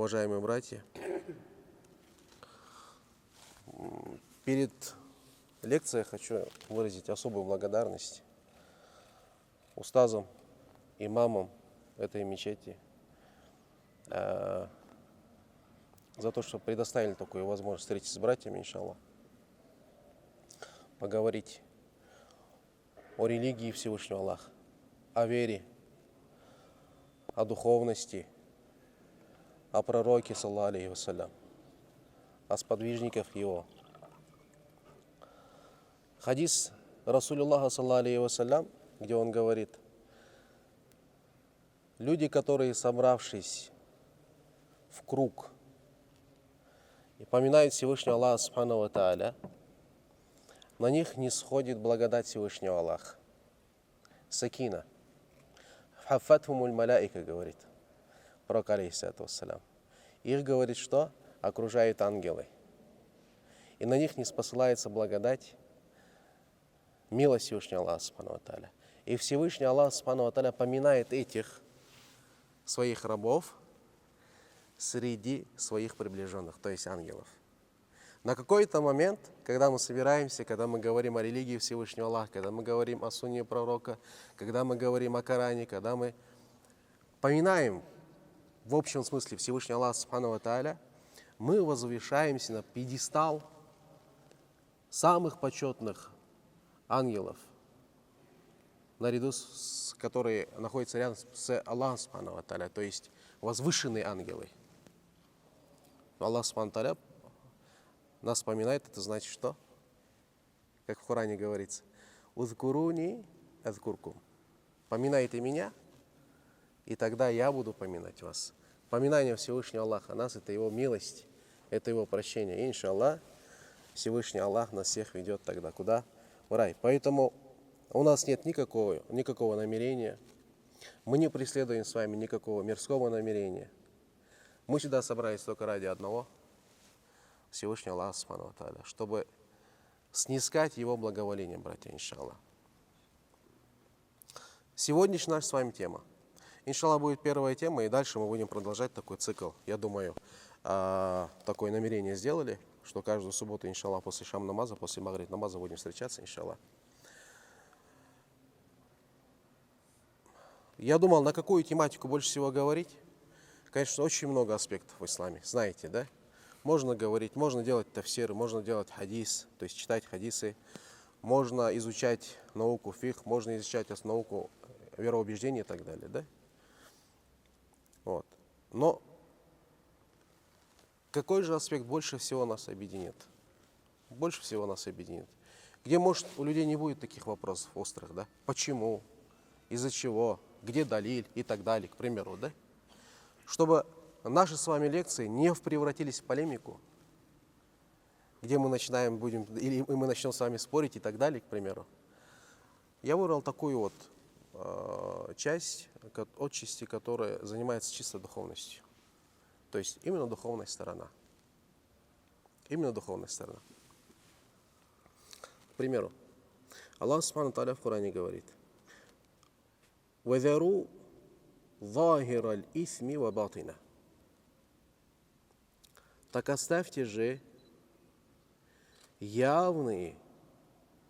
уважаемые братья, перед лекцией хочу выразить особую благодарность устазам, имамам этой мечети за то, что предоставили такую возможность встретиться с братьями, иншаллах, поговорить о религии Всевышнего Аллаха, о вере, о духовности, о пророке, саллаллаху алейхи вассалям, о сподвижниках его. Хадис Расулюллаха, саллаллаху алейхи вассалям, где он говорит: люди, которые, собравшись в круг и поминают Всевышнего Аллаха субхану ва тааля, на них не сходит благодать Всевышнего Аллаха. Сакина. Хаффатхумуль маляика, говорит пророк алейхиссалату вассалям. Их, говорит, что? Окружают ангелы. И на них не спосылается благодать, милость Всевышнего Аллаха субхану ва тааля. И Всевышний Аллах субхану ва тааля поминает этих своих рабов среди своих приближенных, то есть ангелов. На какой-то момент, когда мы собираемся, когда мы говорим о религии Всевышнего Аллаха, когда мы говорим о сунне пророка, когда мы говорим о Коране, когда мы поминаем в общем смысле Всевышнего Аллаха субхану ва тааля, мы возвышаемся на пьедестал самых почетных ангелов, наряду с которые находятся рядом с Аллахом субхану ва тааля, то есть возвышенные ангелы. Аллах субхану ва тааля нас вспоминает, это значит что? Как в Коране говорится: «Узкуруни азкуркум». Поминайте меня, и тогда я буду поминать вас. Поминание Всевышнего Аллаха нас — это Его милость, это Его прощение. Иншаллах, Всевышний Аллах нас всех ведет тогда куда? В рай. Поэтому у нас нет никакого намерения, мы не преследуем с вами никакого мирского намерения. Мы сюда собрались только ради одного — Всевышнего Аллаха субхану ва тааля, чтобы снискать Его благоволение, братья, иншаллах. Сегодняшняя наша с вами тема. Иншаллах, будет первая тема, и дальше мы будем продолжать такой цикл. Я думаю, такое намерение сделали, что каждую субботу, иншаллах, после шам-намаза, после магриб-намаза будем встречаться, иншаллах. Я думал, на какую тематику больше всего говорить. Конечно, очень много аспектов в исламе, знаете, да? Можно говорить, можно делать тафсир, можно делать хадис, то есть читать хадисы, можно изучать науку фикх, можно изучать науку вероубеждения и так далее, да? Вот. Но какой же аспект больше всего нас объединит? Больше всего нас объединит. Где, может, у людей не будет таких вопросов острых, да? Почему? Из-за чего? Где далиль? И так далее, к примеру, да? Чтобы наши с вами лекции не превратились в полемику, где мы начинаем, или мы начнем с вами спорить и так далее, к примеру. Я выбрал такую вот часть, отчасти, которая занимается чисто духовностью. То есть именно духовная сторона. Именно духовная сторона. К примеру, Аллах субхану тааля в Коране говорит: «Вазару захираль исми ва батина». Так оставьте же явные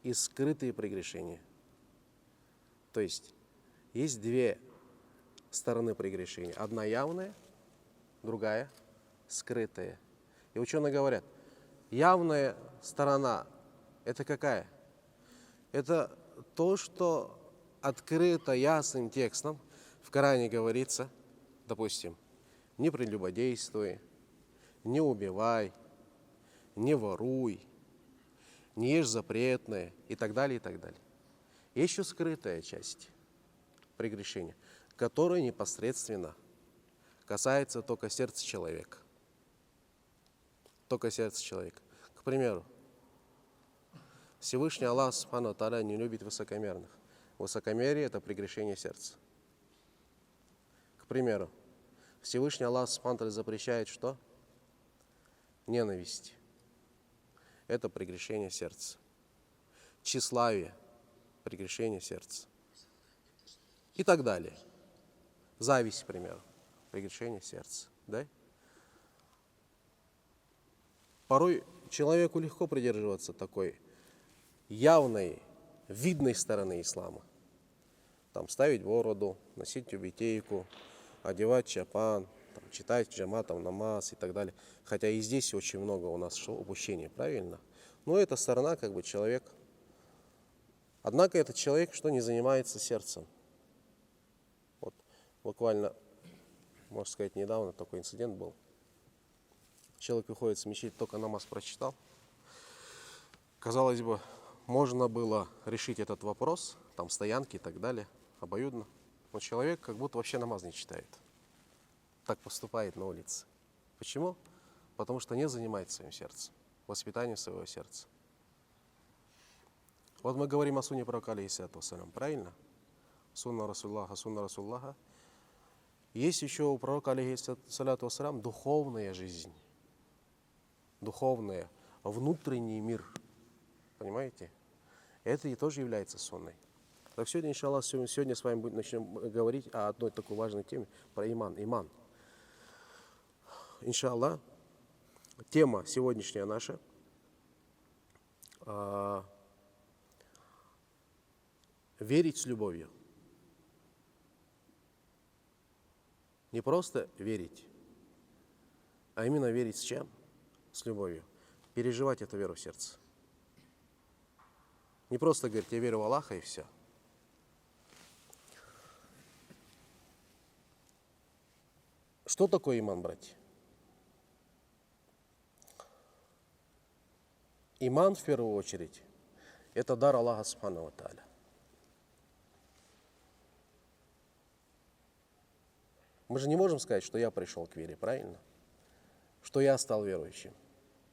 и скрытые прегрешения. То есть две стороны прегрешения. Одна явная, другая скрытая. И ученые говорят, явная сторона — это какая? Это то, что открыто ясным текстом в Коране говорится, допустим, не прелюбодействуй, не убивай, не воруй, не ешь запретное и так далее, и так далее. Есть еще скрытая часть прегрешения, которая непосредственно касается только сердца человека. Только сердца человека. К примеру, Всевышний Аллах субхану ва тааля не любит высокомерных. Высокомерие — это прегрешение сердца. К примеру, Всевышний Аллах субхану ва тааля запрещает что? Ненависть. Это прегрешение сердца. Тщеславие — прегрешение сердца. И так далее. Зависть, к примеру, прегрешение сердца. Да? Порой человеку легко придерживаться такой явной, видной стороны ислама. Там ставить бороду, носить тюбетейку, одевать чапан, там, читать джаматом намаз и так далее. Хотя и здесь очень много у нас упущений, правильно? Но эта сторона как бы человек. Однако этот человек, что не занимается сердцем. Вот буквально, можно сказать, недавно такой инцидент был. Человек выходит с мечети, только намаз прочитал. Казалось бы, можно было решить этот вопрос, там стоянки и так далее, обоюдно. Но человек как будто вообще намаз не читает. Так поступает на улице. Почему? Потому что не занимается своим сердцем, воспитанием своего сердца. Вот мы говорим о сунне пророка, алейхиссалату вассалям, правильно? Сунна Расуллаха. Есть еще у пророка, алейхиссалату вассалям, духовная жизнь. Духовная, внутренний мир. Понимаете? Это и тоже является сунной. Так сегодня, иншаллах, сегодня с вами начнем говорить о одной такой важной теме, про иман. Иман. Иншаллах, тема сегодняшняя наша верить с любовью. Не просто верить, а именно верить с чем? С любовью. Переживать эту веру в сердце. Не просто говорить, я верю в Аллаха и все. Что такое иман, братья? Иман, в первую очередь, это дар Аллаха Субхану ва Тааля. Мы же не можем сказать, что я пришел к вере, правильно? Что я стал верующим.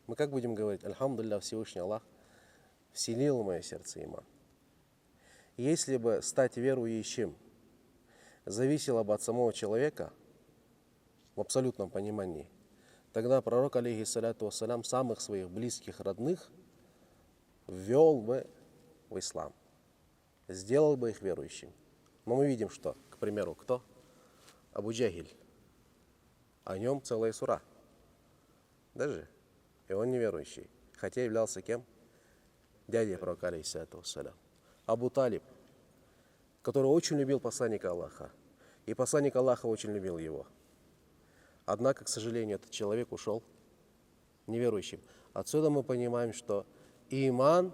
Мы как будем говорить, альхамдулилля, Всевышний Аллах вселил в мое сердце иман. Если бы стать верующим зависело бы от самого человека, в абсолютном понимании, тогда пророк, алейхиссаляту вассалям, самых своих близких родных ввел бы в ислам, сделал бы их верующими. Но мы видим, что, к примеру, кто? Абу Джахиль. О нем целая сура. Даже. И он неверующий. Хотя являлся кем? Дядей пророка, алейхиссалату вассалям. Абу Талиб, который очень любил посланника Аллаха. И посланник Аллаха очень любил его. Однако, к сожалению, этот человек ушел неверующим. Отсюда мы понимаем, что иман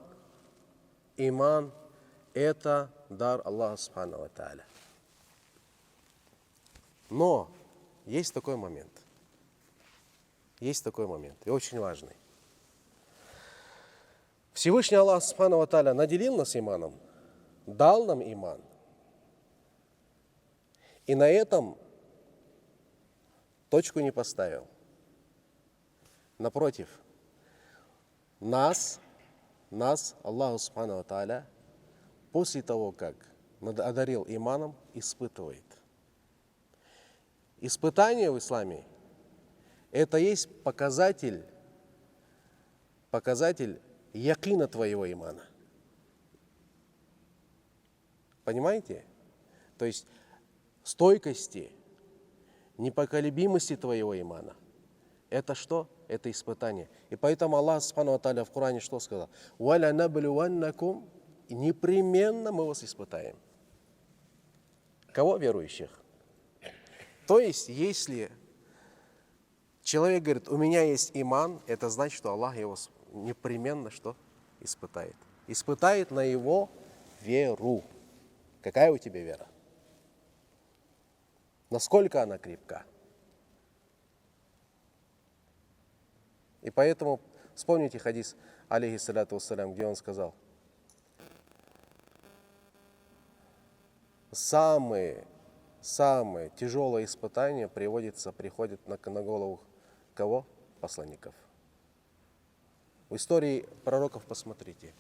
это дар Аллаха Субхану ва Тааля. Но есть такой момент. Есть такой момент, и очень важный. Всевышний Аллах Субхану ва Тааля наделил нас иманом, дал нам иман. И на этом точку не поставил. Напротив, нас Аллах Субхану ва Тааля после того, как одарил иманом, испытывает. Испытание в исламе – это есть показатель якина твоего имана. Понимаете? То есть стойкости, непоколебимости твоего имана. Это что? Это испытание. И поэтому Аллах Субхану ва Тааля в Коране что сказал? «Валя наблюваннакум» – непременно мы вас испытаем. Кого? Верующих. То есть, если человек говорит, у меня есть иман, это значит, что Аллах его непременно что? Испытает. Испытает на его веру. Какая у тебя вера? Насколько она крепка? И поэтому вспомните хадис алейхиссалату вассалям, где он сказал, самые тяжелые испытания приходят на голову кого? Посланников. В истории пророков посмотрите.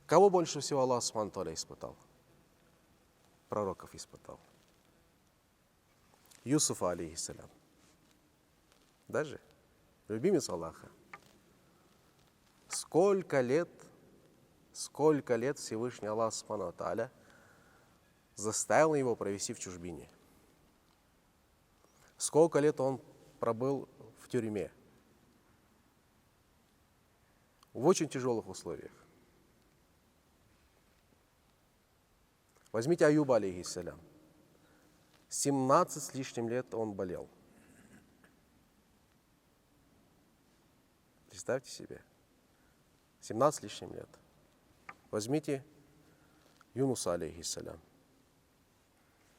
Кого больше всего Аллах Субхану ва Тааля испытал? Пророков испытал. Юсуфа, алейхиссалям. Даже любимец Аллаха. Сколько лет Всевышний Аллах Субхану ва Тааля заставил его провести в чужбине. Сколько лет он пробыл в тюрьме. в очень тяжелых условиях. Возьмите Аюба, алейхиссалям. 17 с лишним лет он болел. Представьте себе. 17 с лишним лет. Возьмите Юнуса, алейхиссалям.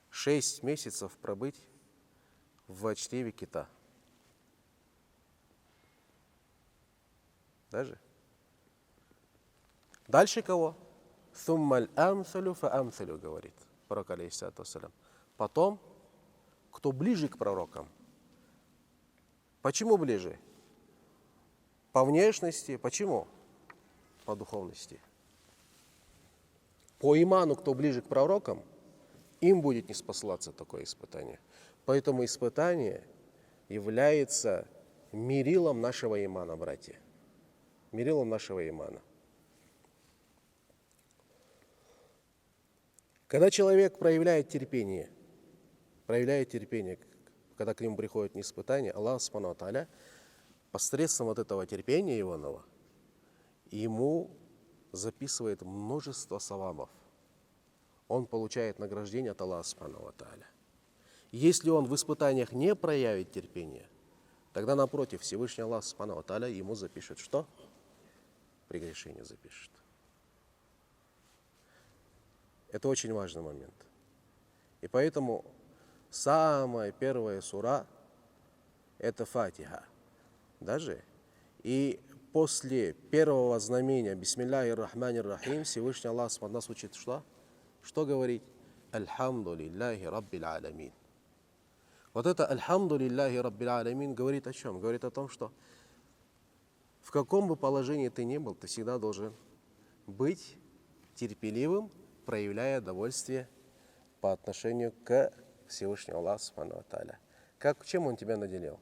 6 месяцев пробыть в чреве кита. Даже. Дальше кого? «Суммаль амсалю фа амсалю», говорит пророк, алейхиссалату вассалям. Потом, кто ближе к пророкам. Почему ближе? По внешности. Почему? По духовности. По иману, кто ближе к пророкам, им будет ниспослаться такое испытание. Поэтому испытание является мерилом нашего имана, братья. Мерилом нашего имана. Когда человек проявляет терпение, когда к нему приходит испытание, Аллах Субхану ва Тааля посредством вот этого терпения его, ему записывает множество савабов. Он получает награждение от Аллаха Субхану ва Тааля. Если он в испытаниях не проявит терпение, тогда напротив, Всевышний Аллах Субхану ва Тааля ему запишет что? Прегрешение запишет. Это очень важный момент. И поэтому самая первая сура – это Фатиха. Даже. И после первого знамения «Бисмилляхи рахмани рахим» Всевышний Аллах нас учит что? Что говорить? «Альхамду лилляхи раббил аламин». Вот это «Альхамду лилляхи раббил аламин» говорит о чем? Говорит о том, что в каком бы положении ты ни был, ты всегда должен быть терпеливым, проявляя довольствие по отношению к Всевышнему Аллаху Субхану ва Тааля. Чем Он тебя наделил?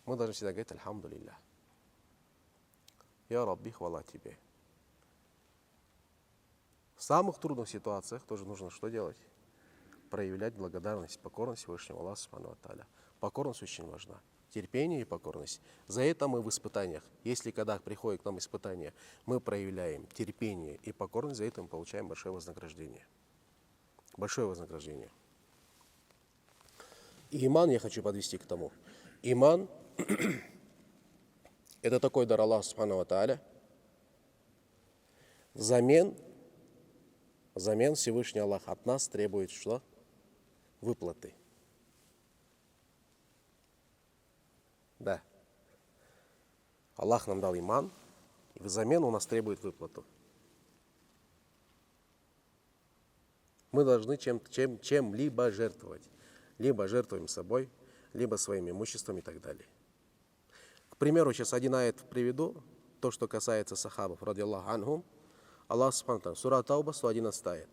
Мы должны всегда говорить «Альхамду лиллях». Я Рабби, хвала тебе. В самых трудных ситуациях тоже нужно что делать? Проявлять благодарность, покорность Всевышнему Аллаху Субхану ва Тааля. Покорность очень важна. Терпение и покорность. За это мы в испытаниях, если когда приходит к нам испытание, мы проявляем терпение и покорность, за это мы получаем большое вознаграждение. Большое вознаграждение. И иман я хочу подвести к тому. Иман – это такой дар Аллаха Субхану ва Тааля. Взамен Всевышний Аллах от нас требует что? Выплаты. Да. Аллах нам дал иман, и взамен у нас требует выплату. Мы должны чем-либо жертвовать. Либо жертвуем собой, либо своим имуществом и так далее. К примеру, сейчас один аят приведу, то, что касается сахабов, ради Аллаху анхум. Аллах Субхану ва Тааля, сура Тауба, 111 аят.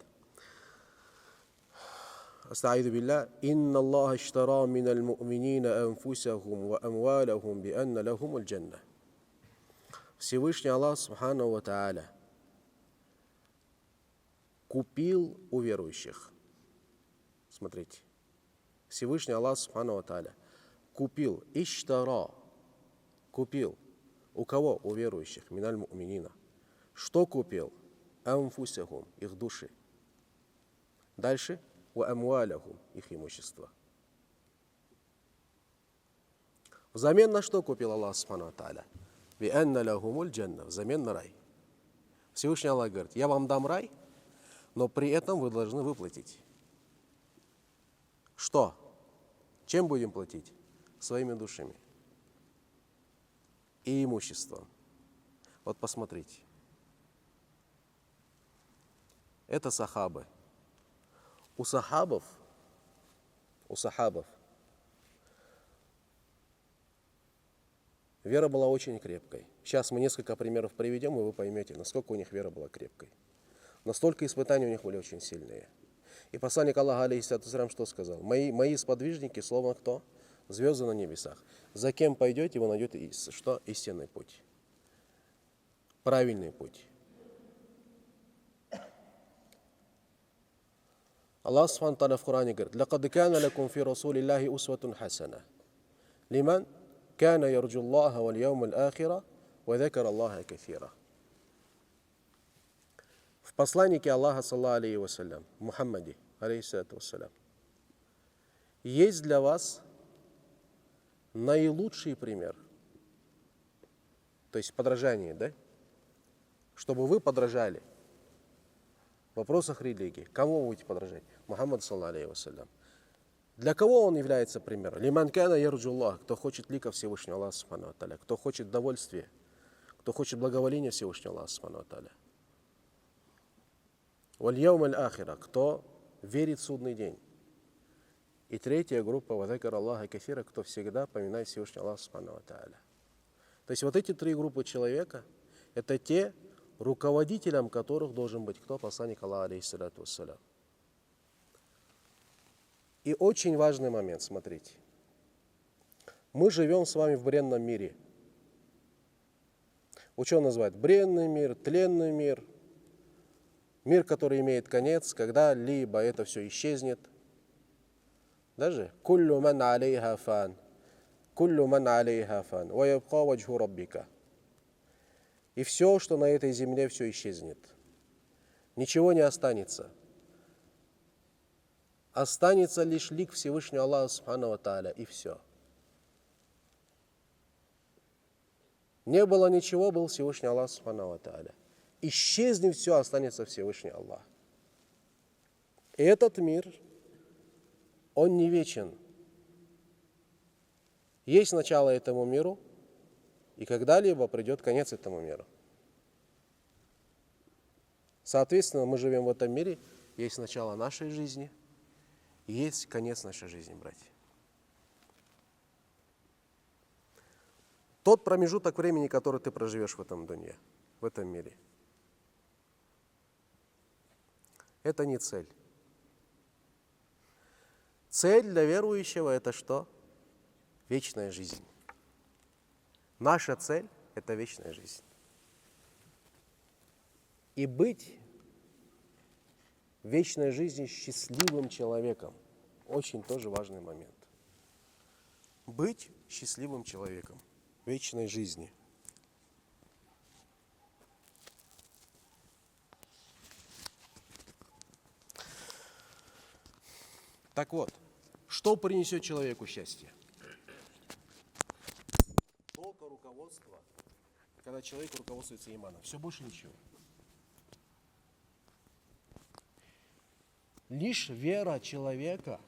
Аста'иду билля, инна Аллаха иштара миналь му'минина анфусахум ва амвалахум би анна лахум аль-джанна. Всевышний Аллах Субхану ва Тааля купил у верующих. Смотрите. Всевышний Аллах Субхану ва Тааля купил, иштара, купил. У кого? У верующих, миналь му'минина. Что купил? Анфусахум, их души. Дальше. Ва амвалахум, их имущество. Взамен на что купил Аллах Субхану ва Тааля? Би анна лахумуль джанна, взамен на рай. Всевышний Аллах говорит, я вам дам рай, но при этом вы должны выплатить. Что? Чем будем платить? Своими душами и имуществом. Вот посмотрите. Это сахабы. У сахабов вера была очень крепкой. Сейчас мы несколько примеров приведем, и вы поймете, насколько у них вера была крепкой. Настолько испытания у них были очень сильные. И посланник Аллаха, алейхиссалату вассалям, что сказал? Мои сподвижники, словно кто? Звезды на небесах. За кем пойдете, вы найдете что? Истинный путь. Правильный путь. Аллах Субхану ва Тааля в Коране говорит: «Лакад кана лакум фи расулиллахи усватун хасана. Лиман кана ярджу Аллаха валь яумал ахира وذكر الله كثيرا. В посланнике Аллаха, саллаллаху алейхи вассалям, Мухаммаде, алейхиссалату вассалям, есть для вас наилучший пример. То есть подражание, да? Чтобы вы подражали в вопросах религии. Кому вы будете подражать? Мухаммад, саллаллаху алейхи вассалям. Для кого он является примером? Лиман кана ярджуллах, кто хочет лика Всевышнего Аллаха субхану ва тааля, кто хочет довольствия, кто хочет благоволения Всевышнего Аллаха субхану ва тааля. Валь яум аль-ахира, кто верит в судный день. И третья группа, вазакар Аллаха кафира, кто всегда поминает Всевышнего Аллаха субхану ва тааля. То есть вот эти три группы человека, это те, руководителем которых должен быть кто? Посланник Аллаха, алейхиссалату вассалям. И очень важный момент, смотрите. Мы живем с вами в бренном мире. Ученые называют бренный мир, тленный мир. Мир, который имеет конец, когда-либо это все исчезнет. Даже «Куллю ман алейха фан, куллю ман алейха фан, ва ябқа ваджху раббика». И все, что на этой земле, все исчезнет. Ничего не останется. Останется лишь лик Всевышнего Аллаха субхану ва тааля, и все. Не было ничего, был Всевышний Аллах субхану ва тааля. Исчезнет все, останется Всевышний Аллах. И этот мир, он не вечен. Есть начало этому миру, и когда-либо придет конец этому миру. Соответственно, мы живем в этом мире, есть начало нашей жизни, и есть конец нашей жизни, братья. Тот промежуток времени, который ты проживешь в этом дунье, в этом мире, это не цель. Цель для верующего это что? Вечная жизнь. Наша цель это вечная жизнь. И быть в вечной жизни счастливым человеком очень тоже важный момент. Быть счастливым человеком в вечной жизни. Так вот, что принесет человеку счастье? Только руководство, когда человек руководствуется иманом. Все, больше ничего. Лишь вера человека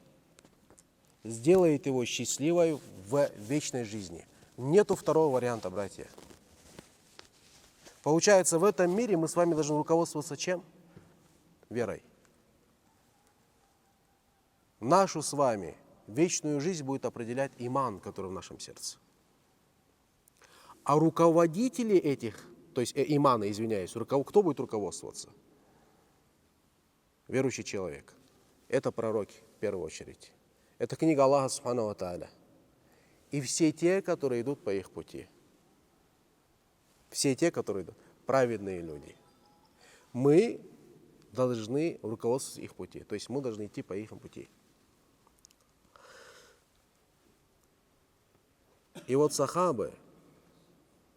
сделает его счастливой в вечной жизни. Нету второго варианта, братья. Получается, в этом мире мы с вами должны руководствоваться чем? Верой. Нашу с вами вечную жизнь будет определять иман, который в нашем сердце. А руководители этих, то есть имана, извиняюсь, кто будет руководствоваться? Верующий человек. Это пророки, в первую очередь. Это книга Аллаха субхану ва тааля. И все те, которые идут по их пути. Все те, которые идут. Праведные люди. Мы должны руководствоваться их пути. То есть мы должны идти по их пути. И вот сахабы,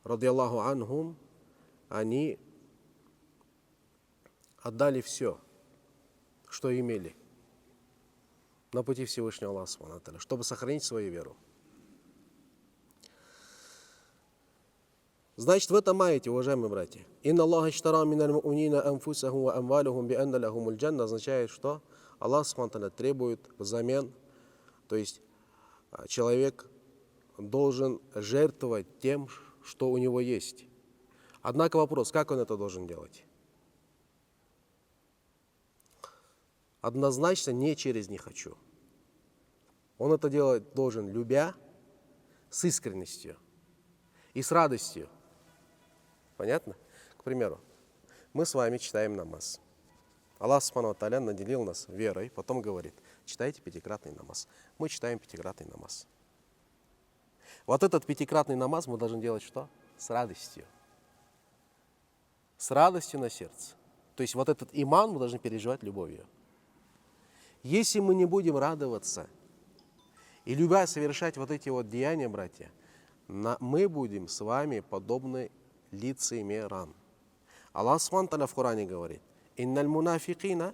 радиаллаху анхум, они отдали все, что имели на пути Всевышнего Аллаха субхану ва тааля, чтобы сохранить свою веру. Значит, в этом аяте, уважаемые братья, «Инна Аллаха иштара миналь му'минина анфусахум ва амвалухум би анна лахумуль джанна» означает, что Аллах субхану ва тааля требует взамен, то есть человек должен жертвовать тем, что у него есть. Однако вопрос, как он это должен делать? Однозначно не через «не хочу». Он это делать должен, любя, с искренностью и с радостью. Понятно? К примеру, мы с вами читаем намаз. Аллах субхану ва тааля наделил нас верой, потом говорит, читайте пятикратный намаз. Мы читаем пятикратный намаз. Вот этот пятикратный намаз мы должны делать что? С радостью. С радостью на сердце. То есть вот этот иман мы должны переживать любовью. Если мы не будем радоваться и любя совершать вот эти вот деяния, братья, мы будем с вами подобны лицемерам. Аллах Субхану в Коране говорит: «Инналь мунафикина».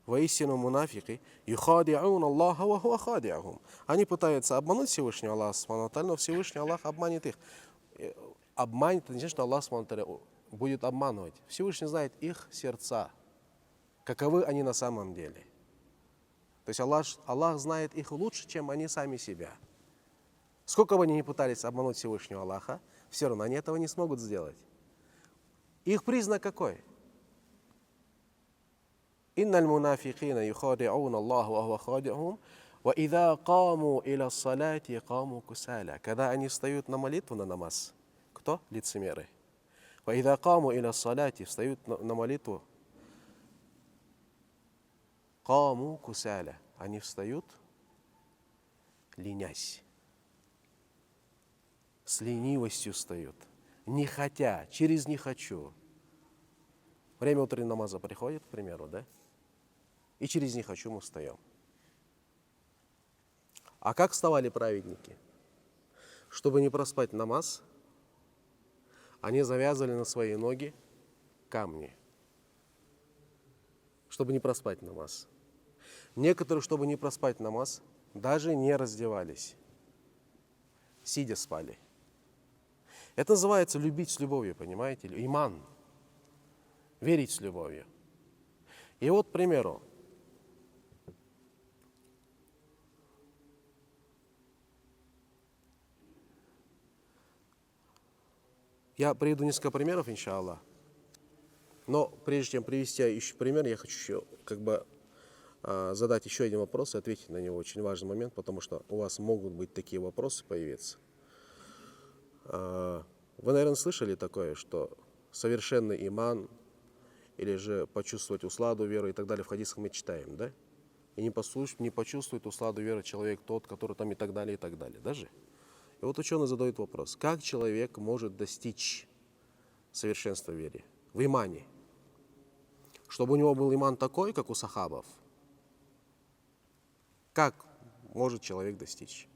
Воистину мунафики юхади'ун Аллаха ва хуа хади'ахум. Они пытаются обмануть Всевышнего Аллаха Субхану ва тааля, но Всевышний Аллах обманет их. Обманет, это не значит, что Аллах Субхану ва тааля будет обманывать. Всевышний знает их сердца, каковы они на самом деле. То есть Аллах знает их лучше, чем они сами себя. Сколько бы они ни пытались обмануть Всевышнего Аллаха, все равно они этого не смогут сделать. Их признак какой? Инналь мунафикина юхади'ун Аллаху ва хуа хади'ахум, ва иза каму иля салати каму кусаля. Когда они встают на молитву, на намаз, кто? Лицемеры. Ва иза каму иля салати, встают на молитву, каму кусаля. Они встают, ленясь. С ленивостью встают. Не хотя, через не хочу. Время утреннего намаза приходит, к примеру, да? И через не хочу мы встаем. А как вставали праведники? Чтобы не проспать намаз, они завязывали на свои ноги камни. Чтобы не проспать намаз. Некоторые, чтобы не проспать намаз, даже не раздевались. Сидя спали. Это называется любить с любовью, понимаете? Иман. Верить с любовью. И вот, к примеру, я приведу несколько примеров, иншаллах. Но прежде чем привести еще пример, я хочу задать еще один вопрос и ответить на него. Очень важный момент, потому что у вас могут быть такие вопросы появиться. Вы, наверное, слышали такое, что совершенный иман или же почувствовать усладу веры и так далее в хадисах мы читаем, да? И не почувствует усладу веры человек тот, который там и так далее, даже. И вот ученый задает вопрос, как человек может достичь совершенства в вере, в имане? Чтобы у него был иман такой, как у сахабов. Как может человек достичь?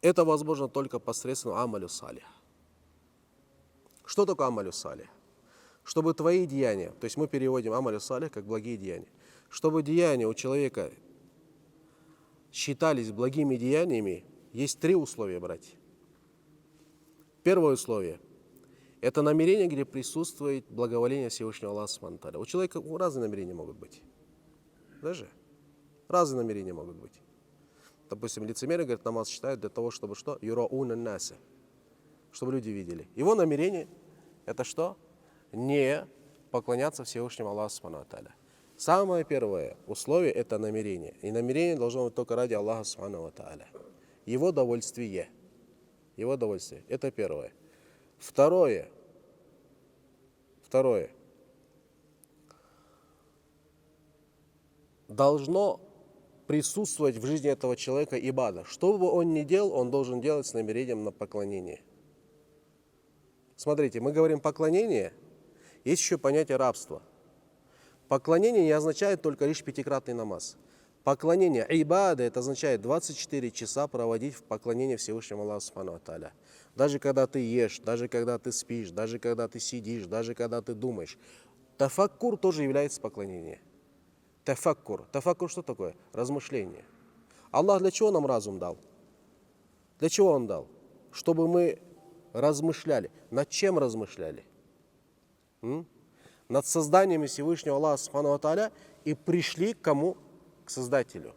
Это возможно только посредством амалю салих. Что такое амалю салих? Чтобы твои деяния, то есть мы переводим амалю салих как благие деяния, чтобы деяния у человека считались благими деяниями, есть три условия, братья. Первое условие – это намерение, где присутствует благоволение Всевышнего Аллаха Субхану ва тааля. У человека разные намерения могут быть. Даже разные намерения могут быть. Допустим, лицемеры, говорят, намаз читают для того, чтобы что? Юрауна наса. Чтобы люди видели. Его намерение – это что? Не поклоняться Всевышнему Аллаху Субхану ва тааля. Самое первое условие – это намерение. И намерение должно быть только ради Аллаха Субхану ва тааля. Его довольствие. Его довольствие. Это первое. Второе. Должно присутствовать в жизни этого человека ибада. Что бы он ни делал, он должен делать с намерением на поклонение. Смотрите, мы говорим поклонение, есть еще понятие рабства. Поклонение не означает только лишь пятикратный намаз. Поклонение, ибада, это означает 24 часа проводить в поклонении Всевышнему Аллаху Субхану ва тааля. Даже когда ты ешь, даже когда ты спишь, даже когда ты сидишь, даже когда ты думаешь. Тафаккур тоже является поклонением. Тафаккур. Тафаккур что такое? Размышление. Аллах для чего нам разум дал? Для чего Он дал? Чтобы мы размышляли. Над чем размышляли? Над созданием Всевышнего Аллаха Субхану ва тааля и пришли к кому? К Создателю.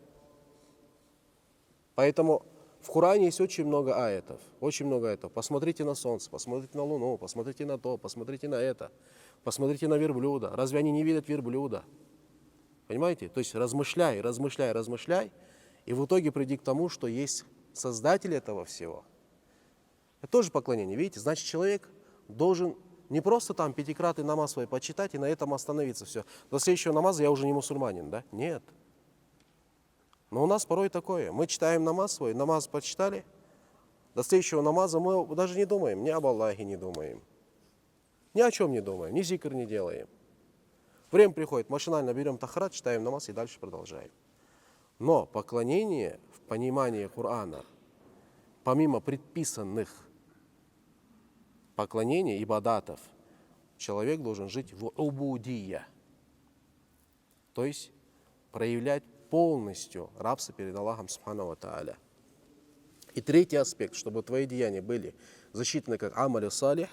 Поэтому в Коране есть очень много аятов. Очень много аятов. Посмотрите на солнце, посмотрите на луну, посмотрите на то, посмотрите на это. Посмотрите на верблюда. Разве они не видят верблюда? Понимаете? То есть размышляй, и в итоге приди к тому, что есть Создатель этого всего. Это тоже поклонение. Видите? Значит, человек должен не просто там пятикратный намаз свой почитать и на этом остановиться. Все. До следующего намаза я уже не мусульманин, да? Нет. Но у нас порой такое. Мы читаем намаз свой, намаз почитали, до следующего намаза мы даже не думаем, ни об Аллахе не думаем. Ни о чем не думаем, ни зикр не делаем. Время приходит, машинально берем тахарат, читаем намаз и дальше продолжаем. Но поклонение в понимании Корана помимо предписанных поклонений, ибадатов, человек должен жить в убудия, то есть проявлять полностью рабство перед Аллахом Субхану ва Тааля. И третий аспект, чтобы твои деяния были засчитаны как амалю салих,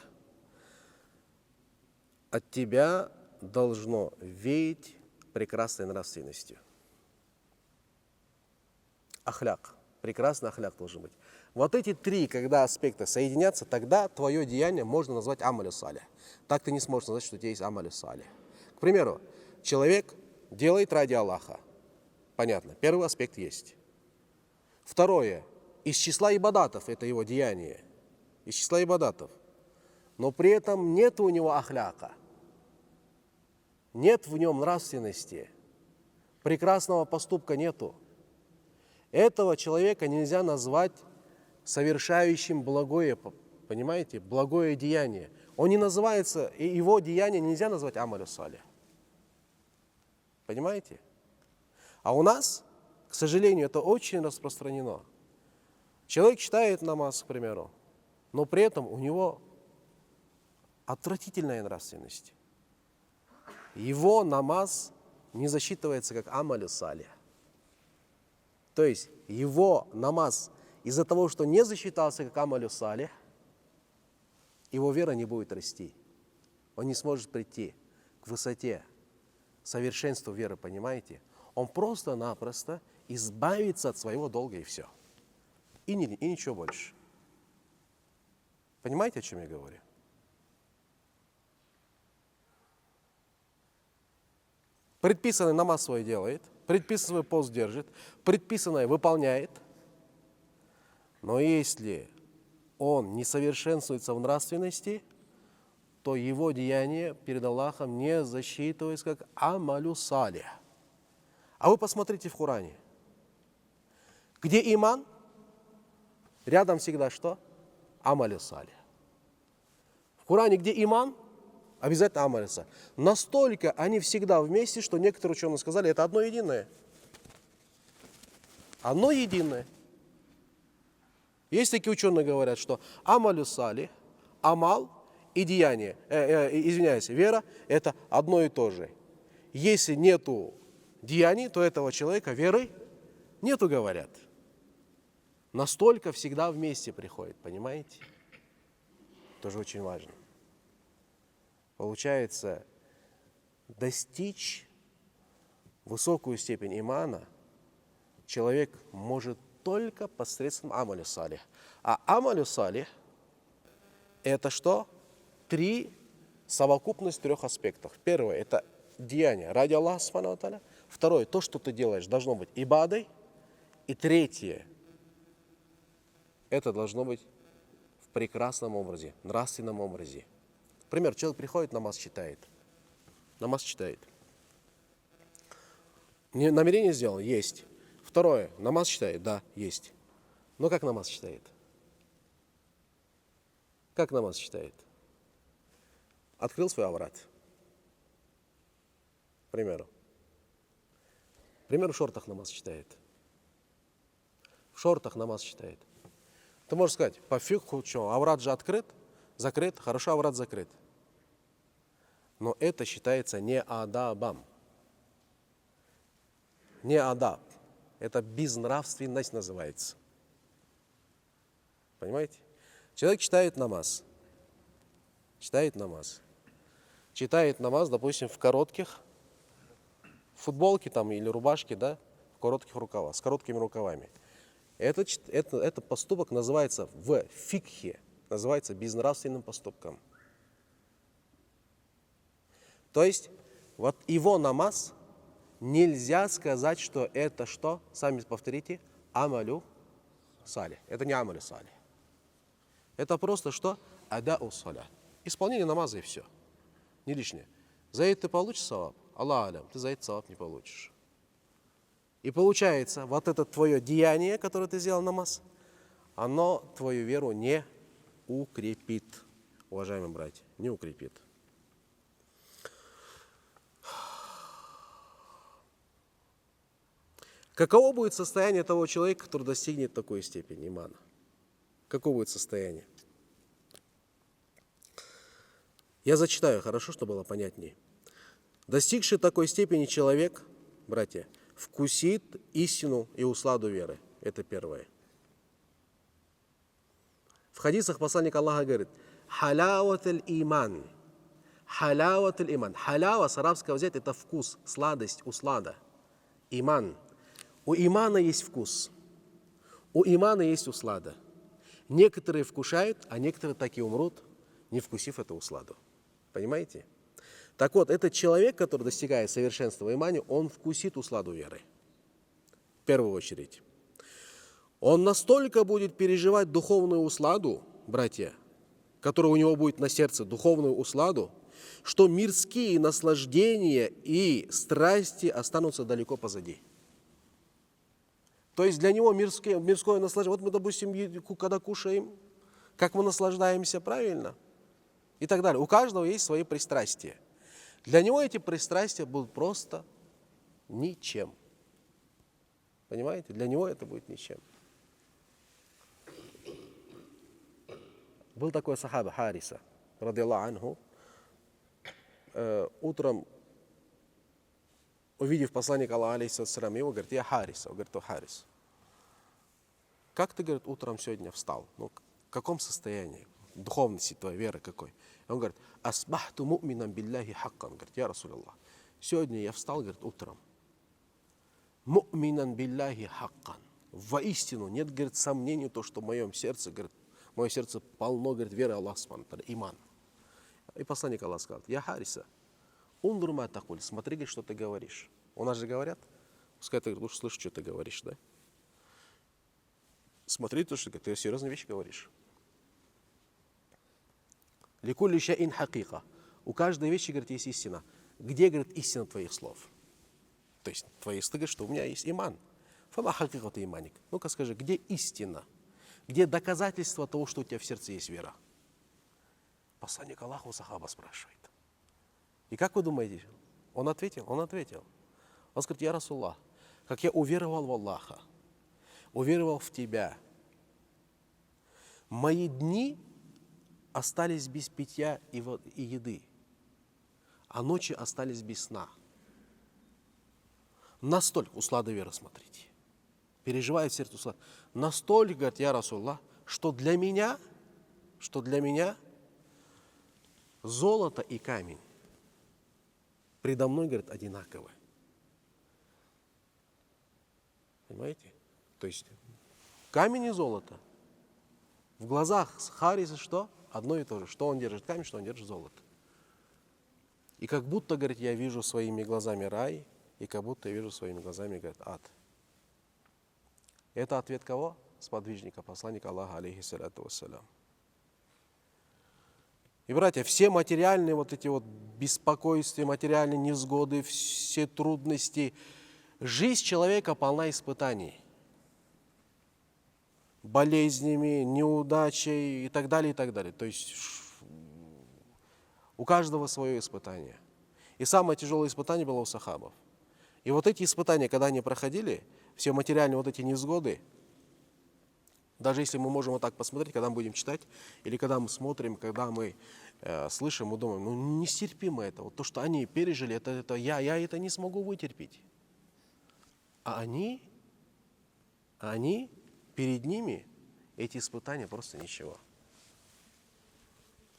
от тебя должно веять прекрасной нравственностью. Ахляк. Прекрасный ахляк должен быть. Вот эти три, когда аспекта соединятся, тогда твое деяние можно назвать амалю салих. Так ты не сможешь назвать, что у тебя есть амалю салих. К примеру, человек делает ради Аллаха. Понятно, первый аспект есть. Второе, из числа ибадатов это его деяние. Из числа ибадатов. Но при этом нет у него ахляка. Нет в нем нравственности. Прекрасного поступка нету. Этого человека нельзя назвать совершающим благое, понимаете, благое деяние. Он не называется, и его деяние нельзя назвать амалю салих. Понимаете? А у нас, к сожалению, это очень распространено. Человек читает намаз, к примеру, но при этом у него отвратительная нравственность. Его намаз не засчитывается как амалю салих. То есть его намаз из-за того, что не засчитался как амалю салих, его вера не будет расти. Он не сможет прийти к высоте, совершенству веры, понимаете? Он просто-напросто избавится от своего долга и все. И ничего больше. Понимаете, о чем я говорю? Предписанный намаз свой делает, предписанный свой пост держит, предписанное выполняет. Но если он не совершенствуется в нравственности, то его деяние перед Аллахом не засчитывается как амалю салих. А вы посмотрите в Коране. Где иман, рядом всегда что? Амалю салих. В Коране, где иман, обязательно амалю салих. Настолько они всегда вместе, что некоторые ученые сказали, это одно единое. Одно единое. Есть такие ученые, говорят, что амалю салих, амал и деяние, вера, это одно и то же. Если нету деяний, то этого человека веры нету, говорят. Настолько всегда вместе приходит, понимаете? Тоже очень важно. Получается, достичь высокую степень имана человек может только посредством амалю салих. А амалю салих это что? Совокупность трех аспектов. Первое это деяние ради Аллаха Субхану ва Тааля. Второе, то, что ты делаешь, должно быть ибадой. И третье, это должно быть в прекрасном образе, нравственном образе. Например, человек приходит, намаз читает. Намаз читает. Намерение сделал? Есть. Второе, намаз читает? Да, есть. Но как намаз читает? Как намаз читает? Открыл свой аврат. К примеру. К примеру, в шортах намаз читает. В шортах намаз читает. Ты можешь сказать, по фикху, что, аврат же открыт, закрыт, хорошо, аврат закрыт. Но это считается не адабом. Не адаб. Это безнравственность называется. Понимаете? Человек читает намаз. Читает намаз. Читает намаз, допустим, в коротких футболке там, или рубашке, да, в коротких рукавах, с короткими рукавами. Этот поступок называется в фикхе, называется безнравственным поступком. То есть, вот его намаз нельзя сказать, что это что? Сами повторите. Амалю салих. Это не амалю салих. Это просто что? Адау саля. Исполнение намаза и все. Не лишнее. За это ты получишь саваб? Аллах алям. Ты за это саваб не получишь. И получается, вот это твое деяние, которое ты сделал намаз, оно твою веру не укрепит. Уважаемые братья, не укрепит. Каково будет состояние того человека, который достигнет такой степени имана? какое будет состояние? Я зачитаю, хорошо, чтобы было понятнее. Достигший такой степени человек, братья, вкусит истину и усладу веры. Это первое. В хадисах посланник Аллаха говорит: халяват аль-иман. Халяват аль-иман. Халява с арабского взять — это вкус, сладость, услада. Иман. У имана есть вкус. У имана есть услада. Некоторые вкушают, а некоторые так и умрут, не вкусив эту усладу. Понимаете? Так вот, этот человек, который достигает совершенства в имане, он вкусит усладу веры. В первую очередь. Он настолько будет переживать духовную усладу, братья, которая у него будет на сердце, духовную усладу, что мирские наслаждения и страсти останутся далеко позади. То есть для него мирское наслаждение, вот мы, допустим, когда кушаем, как мы наслаждаемся, правильно? И так далее. У каждого есть свои пристрастия. Для него эти пристрастия будут просто ничем. Понимаете? Для него это будет ничем. Был такой сахаба Хариса, радиаллаху анху, утром, увидев посланника Аллаха, алейхиссалям, его говорит: я Хариса. Он говорит: о, Харис, как ты, говорит, утром сегодня встал? Ну, в каком состоянии? Духовности твоей, веры какой? Он говорит: асбахту му'минан билляхи хаккан. Говорит: я Расулаллах, сегодня я встал, говорит, утром. Му'минан билляхи хаккан. Воистину нет, говорит, сомнений, то, что в моем сердце, говорит, мое сердце полно, говорит, веры Аллаха субхану ва тааля, иман. И посланник Аллаха сказал: я Хариса, ундур ма такуль, смотри, говорит, что ты говоришь. У нас же говорят, пускай ты лучше слышишь, что ты говоришь, да? Смотри, то, что ты серьезные вещи говоришь. Ликулли шаин хакика. У каждой вещи, говорит, есть истина. Где, говорит, истина твоих слов? То есть твои слова, что у меня есть иман. Фама хакика ты иманик. Ну-ка скажи, где истина? Где доказательство того, что у тебя в сердце есть вера? Посланник Аллаха у сахаба спрашивает. И как вы думаете? Он ответил? Он ответил. Он говорит: я Расуллах, как я уверовал в Аллаха, уверовал в тебя, мои дни остались без питья и еды, а ночи остались без сна. Настолько, услада веры, смотрите, переживает в сердце услада. Настолько, говорит, я Расуллах, что для меня золото и камень предо мной, говорит, одинаковы. Понимаете? То есть камень и золото. В глазах Хариса что? Одно и то же. Что он держит камень, что он держит золото. И как будто, говорит, я вижу своими глазами рай, и как будто я вижу своими глазами, говорит, ад. Это ответ кого? Сподвижника, посланника Аллаха, алейхиссалату вассалям. И, братья, все материальные вот эти вот беспокойства, материальные невзгоды, все трудности, жизнь человека полна испытаний. Болезнями, неудачей и так далее, и так далее. То есть у каждого свое испытание. И самое тяжелое испытание было у сахабов. И вот эти испытания, когда они проходили, все материальные вот эти невзгоды, даже если мы можем вот так посмотреть, когда мы будем читать, или когда мы смотрим, когда мы слышим, мы думаем, ну нестерпимо это. Вот то, что они пережили, это я это не смогу вытерпеть. А они, перед ними эти испытания просто ничего.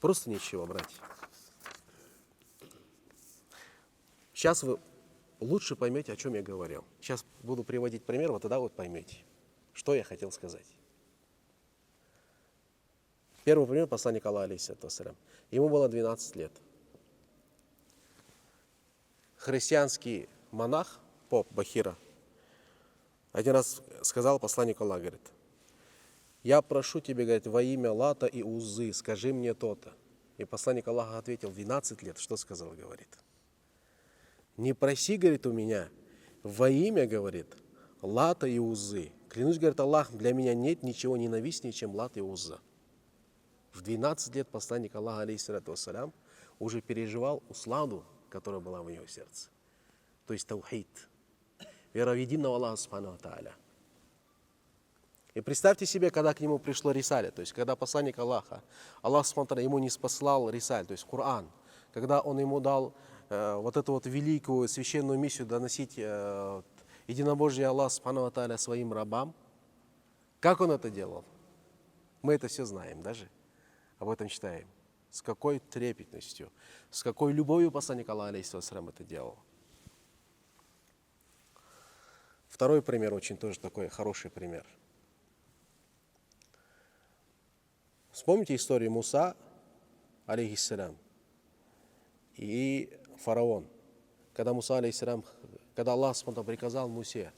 Просто ничего, братья. Сейчас вы лучше поймете, о чем я говорил. Сейчас буду приводить пример, вот тогда вот поймете, что я хотел сказать. Первый пример — посланник Аллаха, алейхиссалату вассалям. Ему было 12 лет. Христианский монах, поп Бахира, один раз сказал посланнику Аллаха, говорит: я прошу тебя, говорит, во имя Лата и Уззы, скажи мне то-то. И посланник Аллаха ответил: 12 лет. Что сказал, говорит? Не проси, говорит, у меня во имя, говорит, Лата и Уззы. Клянусь, говорит, Аллах, для меня нет ничего ненавистнее, чем Лат и Узза. В 12 лет посланник Аллаха, алейхиссалату вассалям, уже переживал усладу, которая была в его сердце. То есть таухид, вера в единого Аллаха субхану ва тааля. И представьте себе, когда к нему пришло Рисаля, то есть когда посланник Аллаха, Аллах смотрел, ему не спаслал Рисаль, то есть Коран, когда он ему дал вот эту вот великую священную миссию доносить единобожие Аллаха Субхану ва Тааля своим рабам, как он это делал? Мы это все знаем, даже об этом читаем. С какой трепетностью, с какой любовью посланник Аллаха алейхиссалям это делал. Второй пример, очень тоже такой хороший пример. Вспомните историю Муса, алейхиссалям, и фараон. Когда Муса, алейхиссалям, когда Аллах приказал Мусе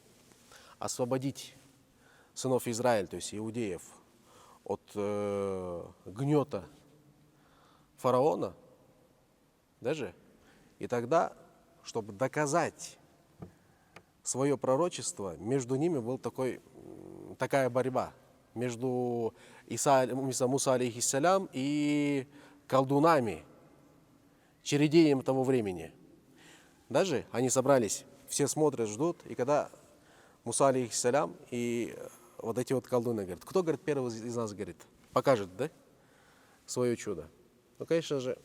освободить сынов Израиля, то есть иудеев, от гнета фараона, даже, и тогда, чтобы доказать свое пророчество, между ними была такая борьба между Муса алейхиссалям и колдунами, чередеем того времени. Даже они собрались, все смотрят, ждут, и когда Муса алейхиссалям и вот эти вот колдуны говорят, кто, говорит, первый из нас, говорит, покажет, да, свое чудо. Ну, конечно же,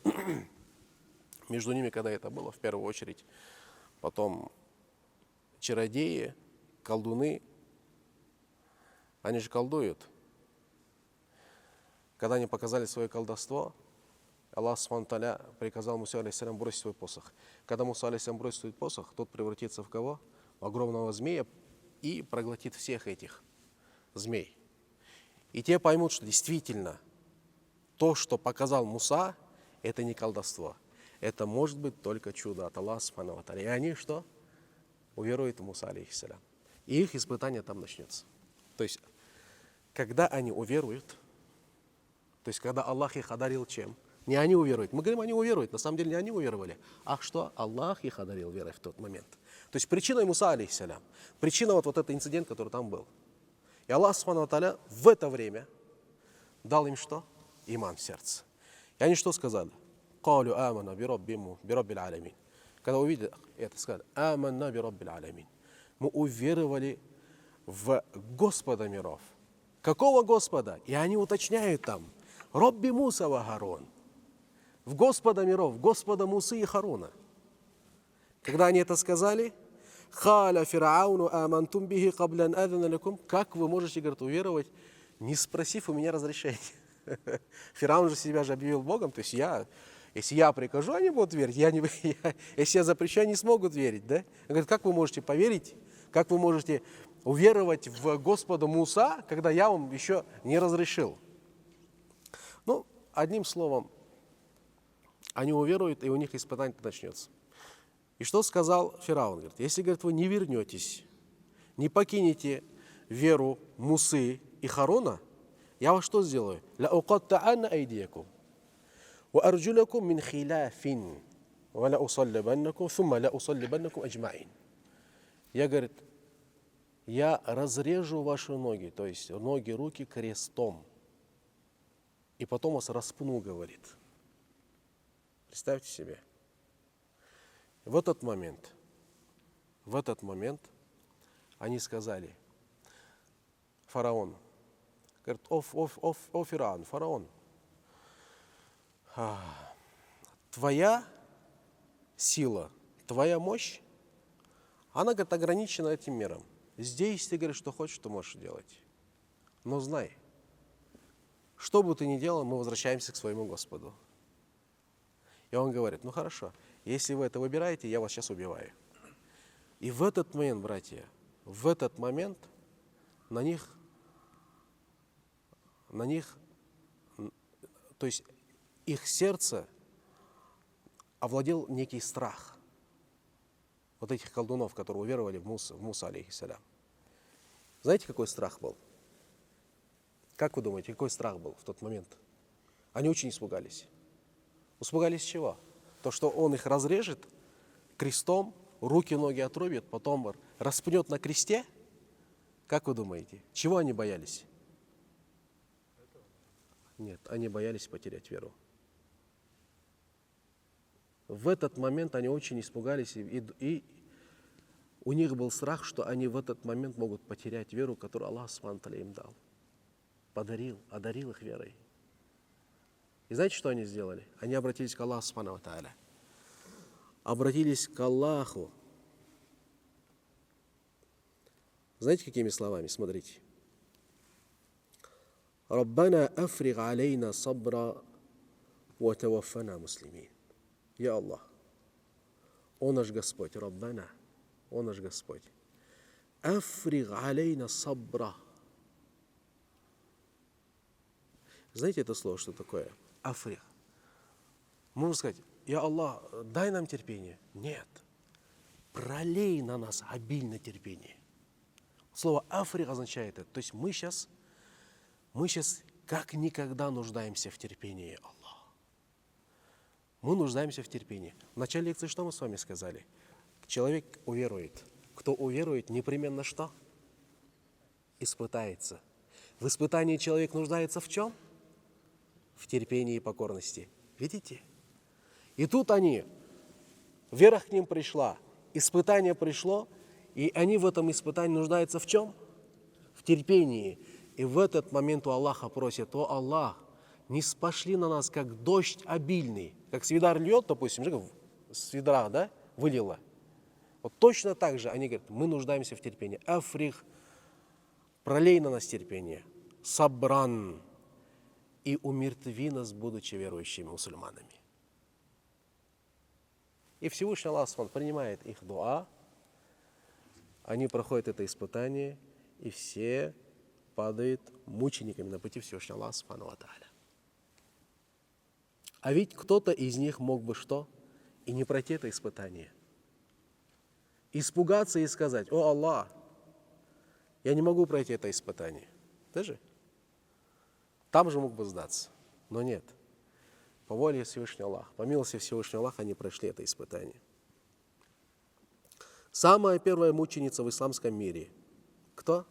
между ними, когда это было, в первую очередь, потом чародеи, колдуны, они же колдуют. Когда они показали свое колдовство, Аллах Субхану Тааля приказал Мусе алейхиссалям бросить свой посох. Когда Муса алейхиссалям бросит свой посох, тот превратится в кого? В огромного змея и проглотит всех этих змей. И те поймут, что действительно то, что показал Муса, это не колдовство. Это может быть только чудо от Аллаха Субхану ва Тааля. И они что? Уверуют в Муса алейхиссалям. И их испытание там начнется. То есть, когда они уверуют, то есть, когда Аллах их одарил чем? Не они уверуют. Мы говорим, они уверуют. На самом деле не они уверовали. А что? Аллах их одарил верой в тот момент. То есть, причиной Муса алейхиссалям. Причина вот этот инцидент, который там был. И Аллах Субхану ва Тааля в это время дал им что? Иман в сердце. И они что сказали? «Калю амана би раббил алямин». Когда увидели это, сказали, «Аманна би раббил алямин». Мы уверовали в Господа миров. Какого Господа? И они уточняют там, «Рабби Муса ва Харун». В Господа миров, Господа Мусы и Харуна. Когда они это сказали, «Халя фирауну амантум бихи каблян адана лакум». Как вы можете, говорит, уверовать, не спросив у меня разрешения? Фираун же себя же объявил Богом, то есть если я прикажу, они будут верить, если я запрещаю, они смогут верить, да? Он говорит, как вы можете поверить, как вы можете уверовать в Господа Муса, когда я вам еще не разрешил? Ну, одним словом, они уверуют, и у них испытание начнется. И что сказал Фираун? Говорит, если, говорит, вы не вернетесь, не покинете веру Мусы и Харуна, я вас что сделаю? لأقطعن أيديكم وأرجلكم من خلاف ولأصلبنكم ثم لأصلبنكم أجمعين. Я, говорит, я разрежу ваши ноги, то есть ноги, руки крестом, и потом вас распну, говорит. Представьте себе. В этот момент они сказали, фараон, говорит, о фараон, твоя сила, твоя мощь, она, говорит, ограничена этим миром. Здесь ты, говоришь, что хочешь, что можешь делать. Но знай, что бы ты ни делал, мы возвращаемся к своему Господу. И он говорит, ну хорошо, если вы это выбираете, я вас сейчас убиваю. И в этот момент, братья, на них, то есть их сердце овладел некий страх. Вот этих колдунов, которые уверовали в Муса алейхиссалям. Знаете, какой страх был? Как вы думаете, какой страх был в тот момент? Они очень испугались. Испугались чего? То, что он их разрежет крестом, руки, ноги отрубит, потом распнет на кресте? Как вы думаете, чего они боялись? Нет, они боялись потерять веру. В этот момент они очень испугались, и У них был страх, что они в этот момент могут потерять веру, которую Аллах Субхану ва Тааля им дал. Одарил их верой. И знаете, что они сделали? Они обратились к Аллаху Субхану ва Тааля. Обратились к Аллаху. Знаете, какими словами? Смотрите. «Раббана африг алейна сабра ва таваффана муслимин». Я Аллах. О наш Господь, Раббана, о наш Господь. Африг алейна сабра. Знаете это слово, что такое? Африг. Можно сказать, я Аллах, дай нам терпение. Нет. Пролей на нас обильно терпение. Слово африг означает это. То есть мы сейчас как никогда нуждаемся в терпении Аллаха. Мы нуждаемся в терпении. В начале лекции что мы с вами сказали? Человек уверует. Кто уверует, непременно что? Испытается. В испытании человек нуждается в чем? В терпении и покорности. Видите? И тут вера к ним пришла, испытание пришло, и они в этом испытании нуждаются в чем? В терпении. И в этот момент у Аллаха просят: о Аллах, не спошли на нас, как дождь обильный. Как с ведра льет, допустим, с ведра, да, вылило. Вот точно так же они говорят, мы нуждаемся в терпении. Африх, пролей на нас терпение. Сабран, и умертви нас, будучи верующими мусульманами. И Всевышний Аллах принимает их дуа, они проходят это испытание, и все падают мучениками на пути Всевышнего Аллаха Субхану ва Тааля. А ведь кто-то из них мог бы что? И не пройти это испытание. Испугаться и сказать: о Аллах, я не могу пройти это испытание. Даже там же мог бы сдаться. Но нет. По воле Всевышнего Аллаха, по милости Всевышнего Аллаха они прошли это испытание. Самая первая мученица в исламском мире. Кто?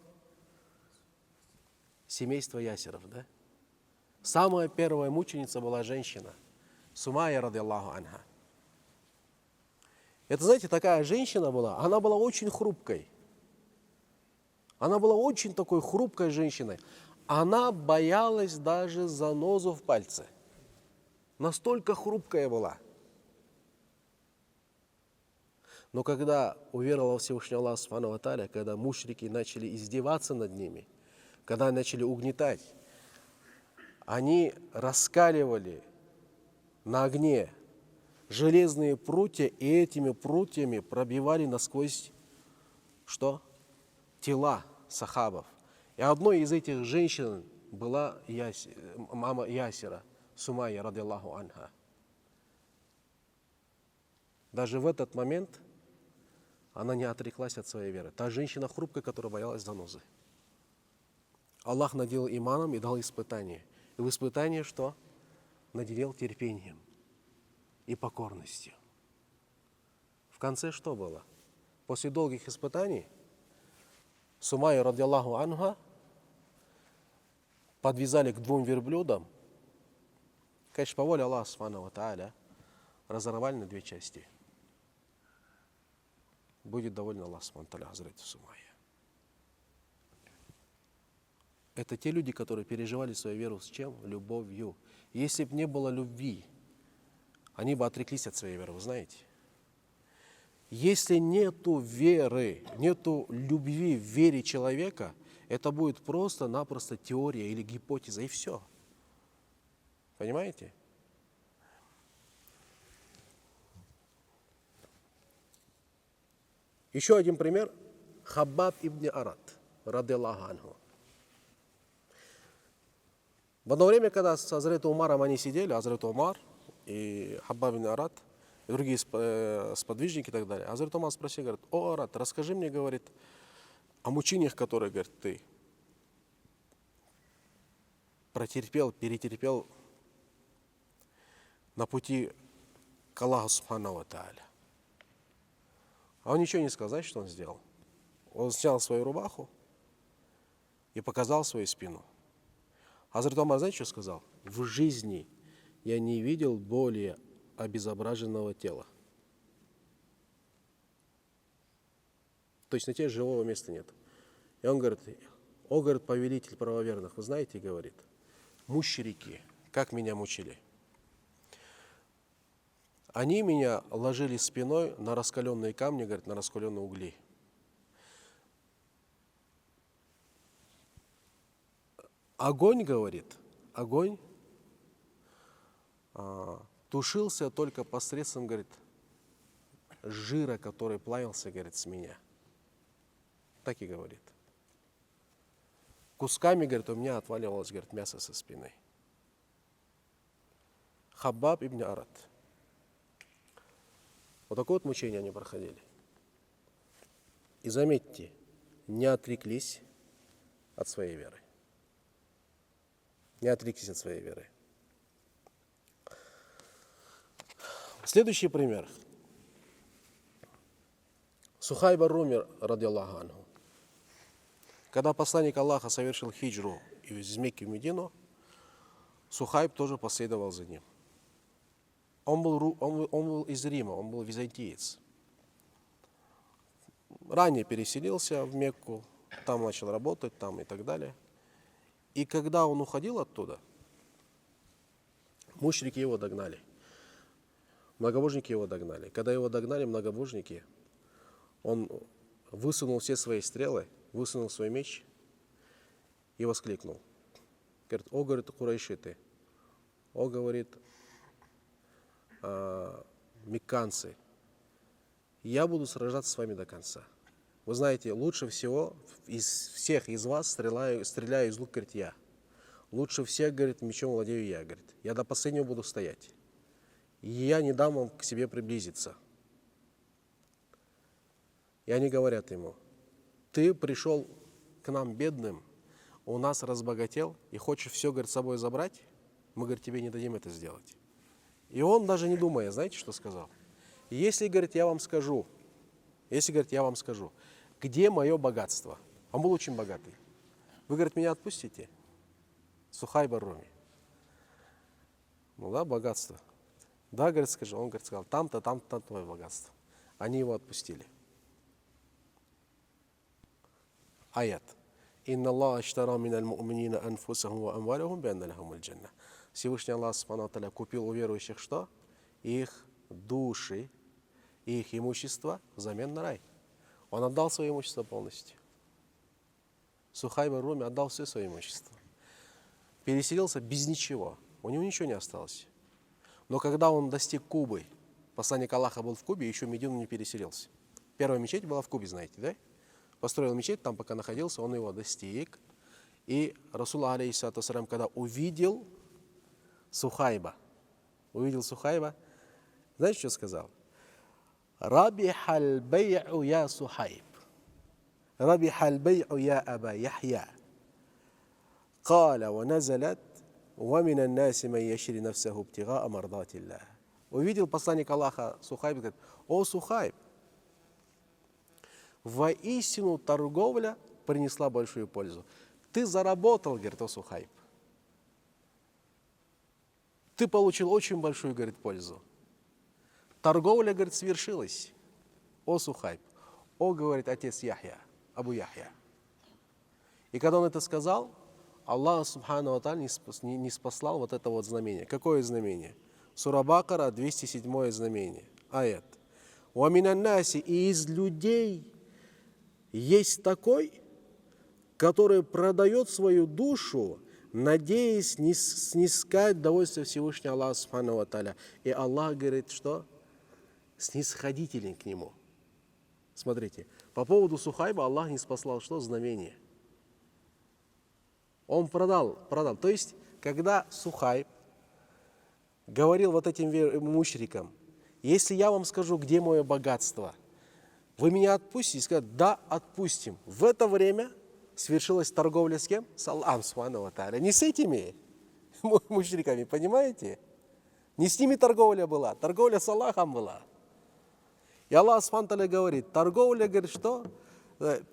Семейство Ясиров, да? Самая первая мученица была женщина. Сумайя радиллаху анха. Это, знаете, такая женщина была, она была очень хрупкой. Она была очень такой хрупкой женщиной. Она боялась даже занозу в пальце. Настолько хрупкая была. Но когда уверовала Всевышний Аллах Субхану ва Тааля, когда мушрики начали издеваться над ними, когда начали угнетать, они раскаливали на огне железные прутья, и этими прутьями пробивали насквозь что? Тела сахабов. И одной из этих женщин была мама Ясира, Сумайя радиллаху анха. Даже в этот момент она не отреклась от своей веры. Та женщина хрупкая, которая боялась занозы. Аллах наделил иманом и дал испытание. И в испытании что? Наделил терпением и покорностью. В конце что было? После долгих испытаний Сумайя радиллаху анха подвязали к 2 верблюдам. Конечно, по воле Аллаха Субхану ва Тааля разорвали на 2 части. Будет доволен Аллах Субхану ва Тааля Хазрати Сумайя. Это те люди, которые переживали свою веру с чем? Любовью. Если бы не было любви, они бы отреклись от своей веры, вы знаете. Если нету веры, нету любви в вере человека, это будет просто-напросто теория или гипотеза, и все. Понимаете? Еще один пример. Хаббаб ибн Арат, радиллаху анху. В одно время, когда с Хазрет Умаром они сидели, Хазрет Умар и Хаббаб ибн Арат, и другие сподвижники и так далее, Хазрет Умар спросил, говорит: о Арат, расскажи мне, говорит, о мучениях, которые, говорит, ты перетерпел на пути к Аллаху Субхану ва Тааля. А он ничего не сказал, что он сделал. Он снял свою рубаху и показал свою спину. Хазрат Умар, знаете, что сказал? В жизни я не видел более обезображенного тела. То есть на тебе живого места нет. И он говорит, о, говорит, повелитель правоверных, вы знаете, говорит, мушрики, как меня мучили. Они меня ложили спиной на раскаленные камни, говорит, на раскаленные угли. Огонь, говорит, огонь тушился только посредством, говорит, жира, который плавился, говорит, с меня. Так и говорит. Кусками, говорит, у меня отваливалось, говорит, мясо со спины. Хаббаб ибн Арат. Вот такое вот мучение они проходили. И заметьте, не отреклись от своей веры. Не отреклись от своей веры. Следующий пример. Сухайб ар-Руми, ради Аллаху анху. Когда посланник Аллаха совершил хиджру из Мекки в Медину, Сухайб тоже последовал за ним. Он был из Рима, он был византиец. Ранее переселился в Мекку, там начал работать, там и так далее. И когда он уходил оттуда, мушрики его догнали. Многобожники его догнали. Когда его догнали многобожники, он высунул все свои стрелы, высунул свой меч и воскликнул. Говорит, о, говорит, курайшиты, о, говорит, мекканцы, я буду сражаться с вами до конца. Вы знаете, лучше всего из всех из вас стреляю из лука, говорит, я. Лучше всех, говорит, мечом владею я, говорит. Я до последнего буду стоять. И я не дам вам к себе приблизиться. И они говорят ему, ты пришел к нам бедным, у нас разбогател и хочешь все, говорит, с собой забрать? Мы, говорит, тебе не дадим это сделать. И он, даже не думая, знаете, что сказал? Если, говорит, я вам скажу, где мое богатство? Он был очень богатый. Вы, говорит, меня отпустите? Сухайб ар-Руми. Ну да, богатство. Да, говорит, скажи. Он, говорит, сказал, там-то твое богатство. Они его отпустили. Аят. Инна Аллах аштара миналь му'минина анфусахум ва амвалахум бианна лахумуль джанна. Всевышний Аллах Субхану ва Тааля купил у верующих что? Их души, их имущество взамен на рай. Он отдал свое имущество полностью. Сухайб ар-Руми отдал все свое имущество. Переселился без ничего. У него ничего не осталось. Но когда он достиг Кубы, посланник Аллаха был в Кубе, еще в Медину не переселился. Первая мечеть была в Кубе, знаете, да? Построил мечеть, там пока находился, он его достиг. И Расул, алейхиссалату вассалям, когда увидел Сухайба, знаете, что сказал? Рабихаль бей'у я Сухайб. Рабихаль бей'у я Аба Яхья. Каля ва назалят ва мина наси ман яшри нафсаху ibtigha'a мардатиллах. Увидел посланник Аллаха Сухайб, говорит, о Сухайб, воистину торговля принесла большую пользу. Ты заработал, говорит, о Сухайб. Ты получил очень большую, говорит, пользу. Торговля, говорит, свершилась. О Сухайб. О, говорит, отец Яхья, Абу Яхья. И когда он это сказал, Аллах Субхану ва Тааля не спаслал вот это вот знамение. Какое знамение? Сура Бакара, 207 знамение. Аят. Ва минан наси, и из людей есть такой, который продает свою душу, надеясь снискать удовольствие Всевышнего Аллаха Субхану ва Тааля. И Аллах говорит, что? Снисходителен к нему. Смотрите, по поводу Сухайба Аллах не спаслал что? Знамение. Он продал. То есть, когда Сухайб говорил вот этим мушрикам, если я вам скажу, где мое богатство, вы меня отпустите? И сказали, да, отпустим. В это время свершилась торговля с кем? С Аллахом Субхану ва Тааля. Не с этими мушриками, понимаете? Не с ними торговля была, торговля с Аллахом была. И Аллах Субхану ва Тааля говорит, торговля, говорит, что?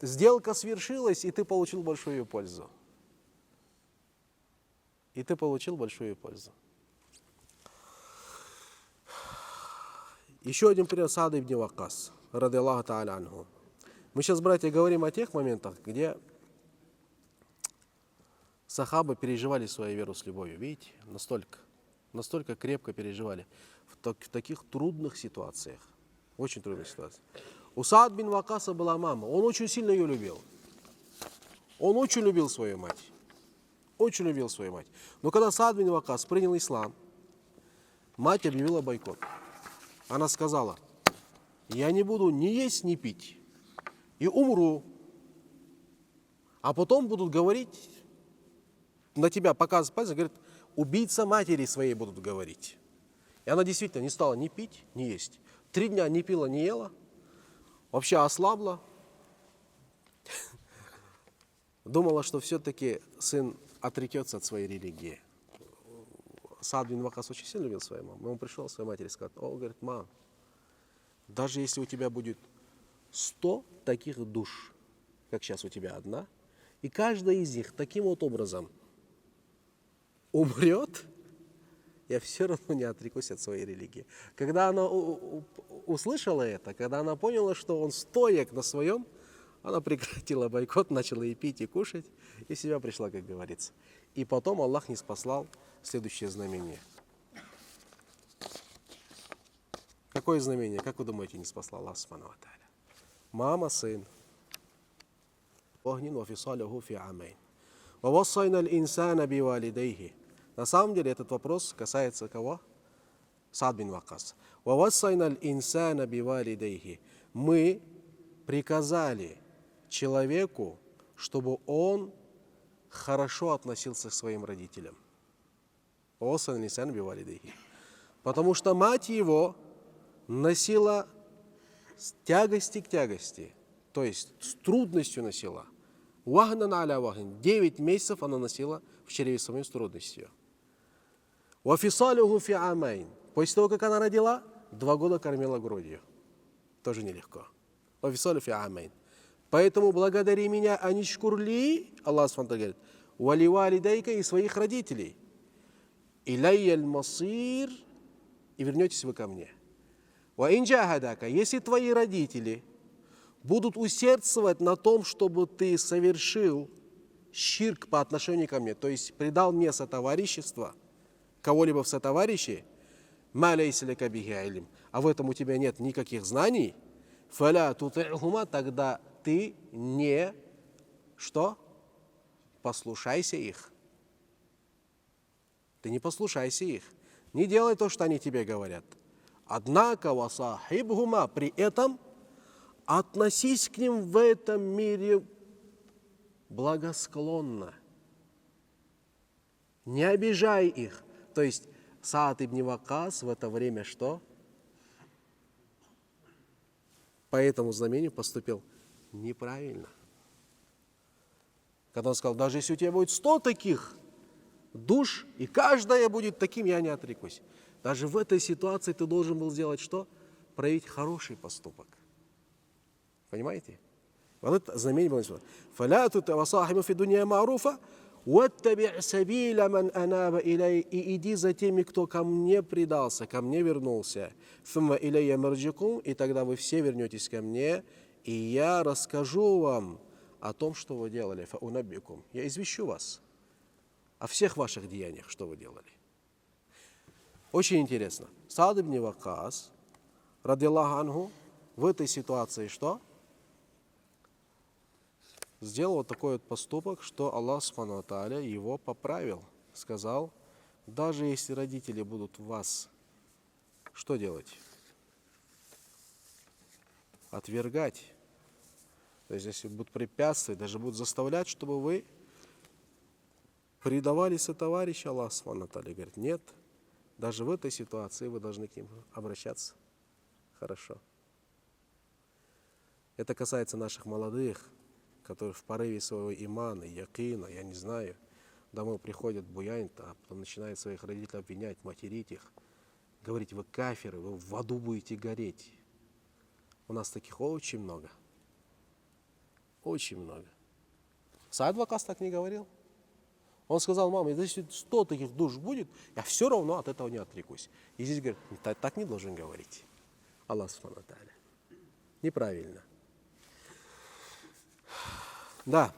Сделка свершилась, и ты получил большую пользу. Еще один пример Саад ибн Ваккас, ради Аллаху Тааля анху. Мы сейчас, братья, говорим о тех моментах, где сахабы переживали свою веру с любовью. Видите, настолько крепко переживали в таких трудных ситуациях. Очень трудных ситуациях. У Саад бин Вакаса была мама. Он очень сильно ее любил. Он очень любил свою мать. Очень любил свою мать. Но когда Саад бин Вакас принял ислам, мать объявила бойкот. Она сказала: я не буду ни есть, ни пить. И умру. А потом будут говорить, на тебя показывать пальцем, говорят, убийца матери своей будут говорить. И она действительно не стала ни пить, ни есть. 3 дня не пила, не ела. Вообще ослабла. Думала, что все-таки сын отрекется от своей религии. Саад бин Вакас очень сильно любил свою маму. Он пришел к своей матери и сказал: говорит, мам, даже если у тебя будет 100 таких душ, как сейчас у тебя одна, и каждая из них таким вот образом умрет, я все равно не отрекусь от своей религии. Когда она услышала это, когда она поняла, что он стоек на своем, она прекратила бойкот, начала и пить, и кушать, и в себя пришла, как говорится. И потом Аллах ниспослал следующее знамение. Какое знамение? Как вы думаете, ниспослал Аллах субхану ва тааля? Мама, сын. На самом деле этот вопрос касается кого? Саад бин Вакас. Мы приказали человеку, чтобы он хорошо относился к своим родителям. Потому что мать его носила с тягости к тягости, то есть с трудностью носила. 9 месяцев она носила в чреве своей с трудностью. После того, как она родила, 2 года кормила грудью. Тоже нелегко. Поэтому благодари меня, анишкурли, Аллах SWT говорит, валивалидайка, и своих родителей. Илайяль масир, и вернетесь вы ко мне. Если твои родители будут усердствовать на том, чтобы ты совершил ширк по отношению ко мне, то есть предал мне сотоварищество, кого-либо в сотоварищи, а в этом у тебя нет никаких знаний, тогда ты не что? Послушайся их. Ты не послушайся их. Не делай то, что они тебе говорят. Однако васахибхума, при этом относись к ним в этом мире благосклонно. Не обижай их. То есть Саад ибн Вакас в это время что? По этому знамению поступил неправильно. Когда он сказал, даже если у тебя будет 100 таких душ, и каждая будет таким, я не отрекусь. Даже в этой ситуации ты должен был сделать что? Проявить хороший поступок. Понимаете? Вот это знамение было. «Фаля тутавасахиму фи дуния ма'руфа, ваттаби' сабиля ман анаба илей». И иди за теми, кто ко мне предался, ко мне вернулся. «Фумма илейя марджикум», и тогда вы все вернетесь ко мне, и я расскажу вам о том, что вы делали. «Фаунаббикум». Я извещу вас о всех ваших деяниях, что вы делали. Очень интересно. Саад ибн Вакас, радиллаху анху, в этой ситуации что? Сделал вот такой вот поступок, что Аллах субхану ва тааля его поправил. Сказал, даже если родители будут вас, что делать? Отвергать. То есть, если будут препятствовать, даже будут заставлять, чтобы вы предавали сотоварища, Аллах субхану ва тааля говорит, нет, даже в этой ситуации вы должны к ним обращаться хорошо. Это касается наших молодых, которые в порыве своего имана, якина, я не знаю, домой приходят буянят, а потом начинают своих родителей обвинять, материть их, говорить, вы кафиры, вы в аду будете гореть. У нас таких очень много. Очень много. Саад Вакас так не говорил. Он сказал, мама, если 100 таких душ будет, я все равно от этого не отрекусь. И здесь говорит, так не должен говорить. Аллах субхану ва тааля. Неправильно. Да.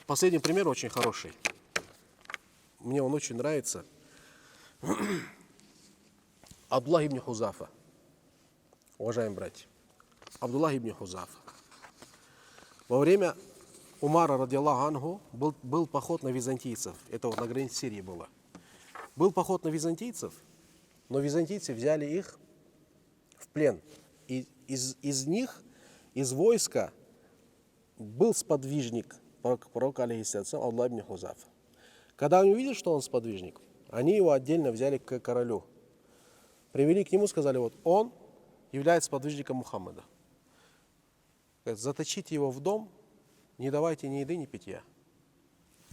Последний пример очень хороший. Мне он очень нравится. Абдуллах ибн Хузафа. Уважаемые братья. Абдуллах ибн Хузафа. Во время Умара, радиаллаху анху, был поход на византийцев. Это вот на границе Сирии было. Был поход на византийцев, но византийцы взяли их в плен. И из них, из войска, был сподвижник пророка, алейхиссалям, Абдуллах ибн Хузафа. Когда они увидели, что он сподвижник, они его отдельно взяли к королю. Привели к нему, сказали, вот он является сподвижником Мухаммада. Говорят, заточите его в дом, не давайте ни еды, ни питья.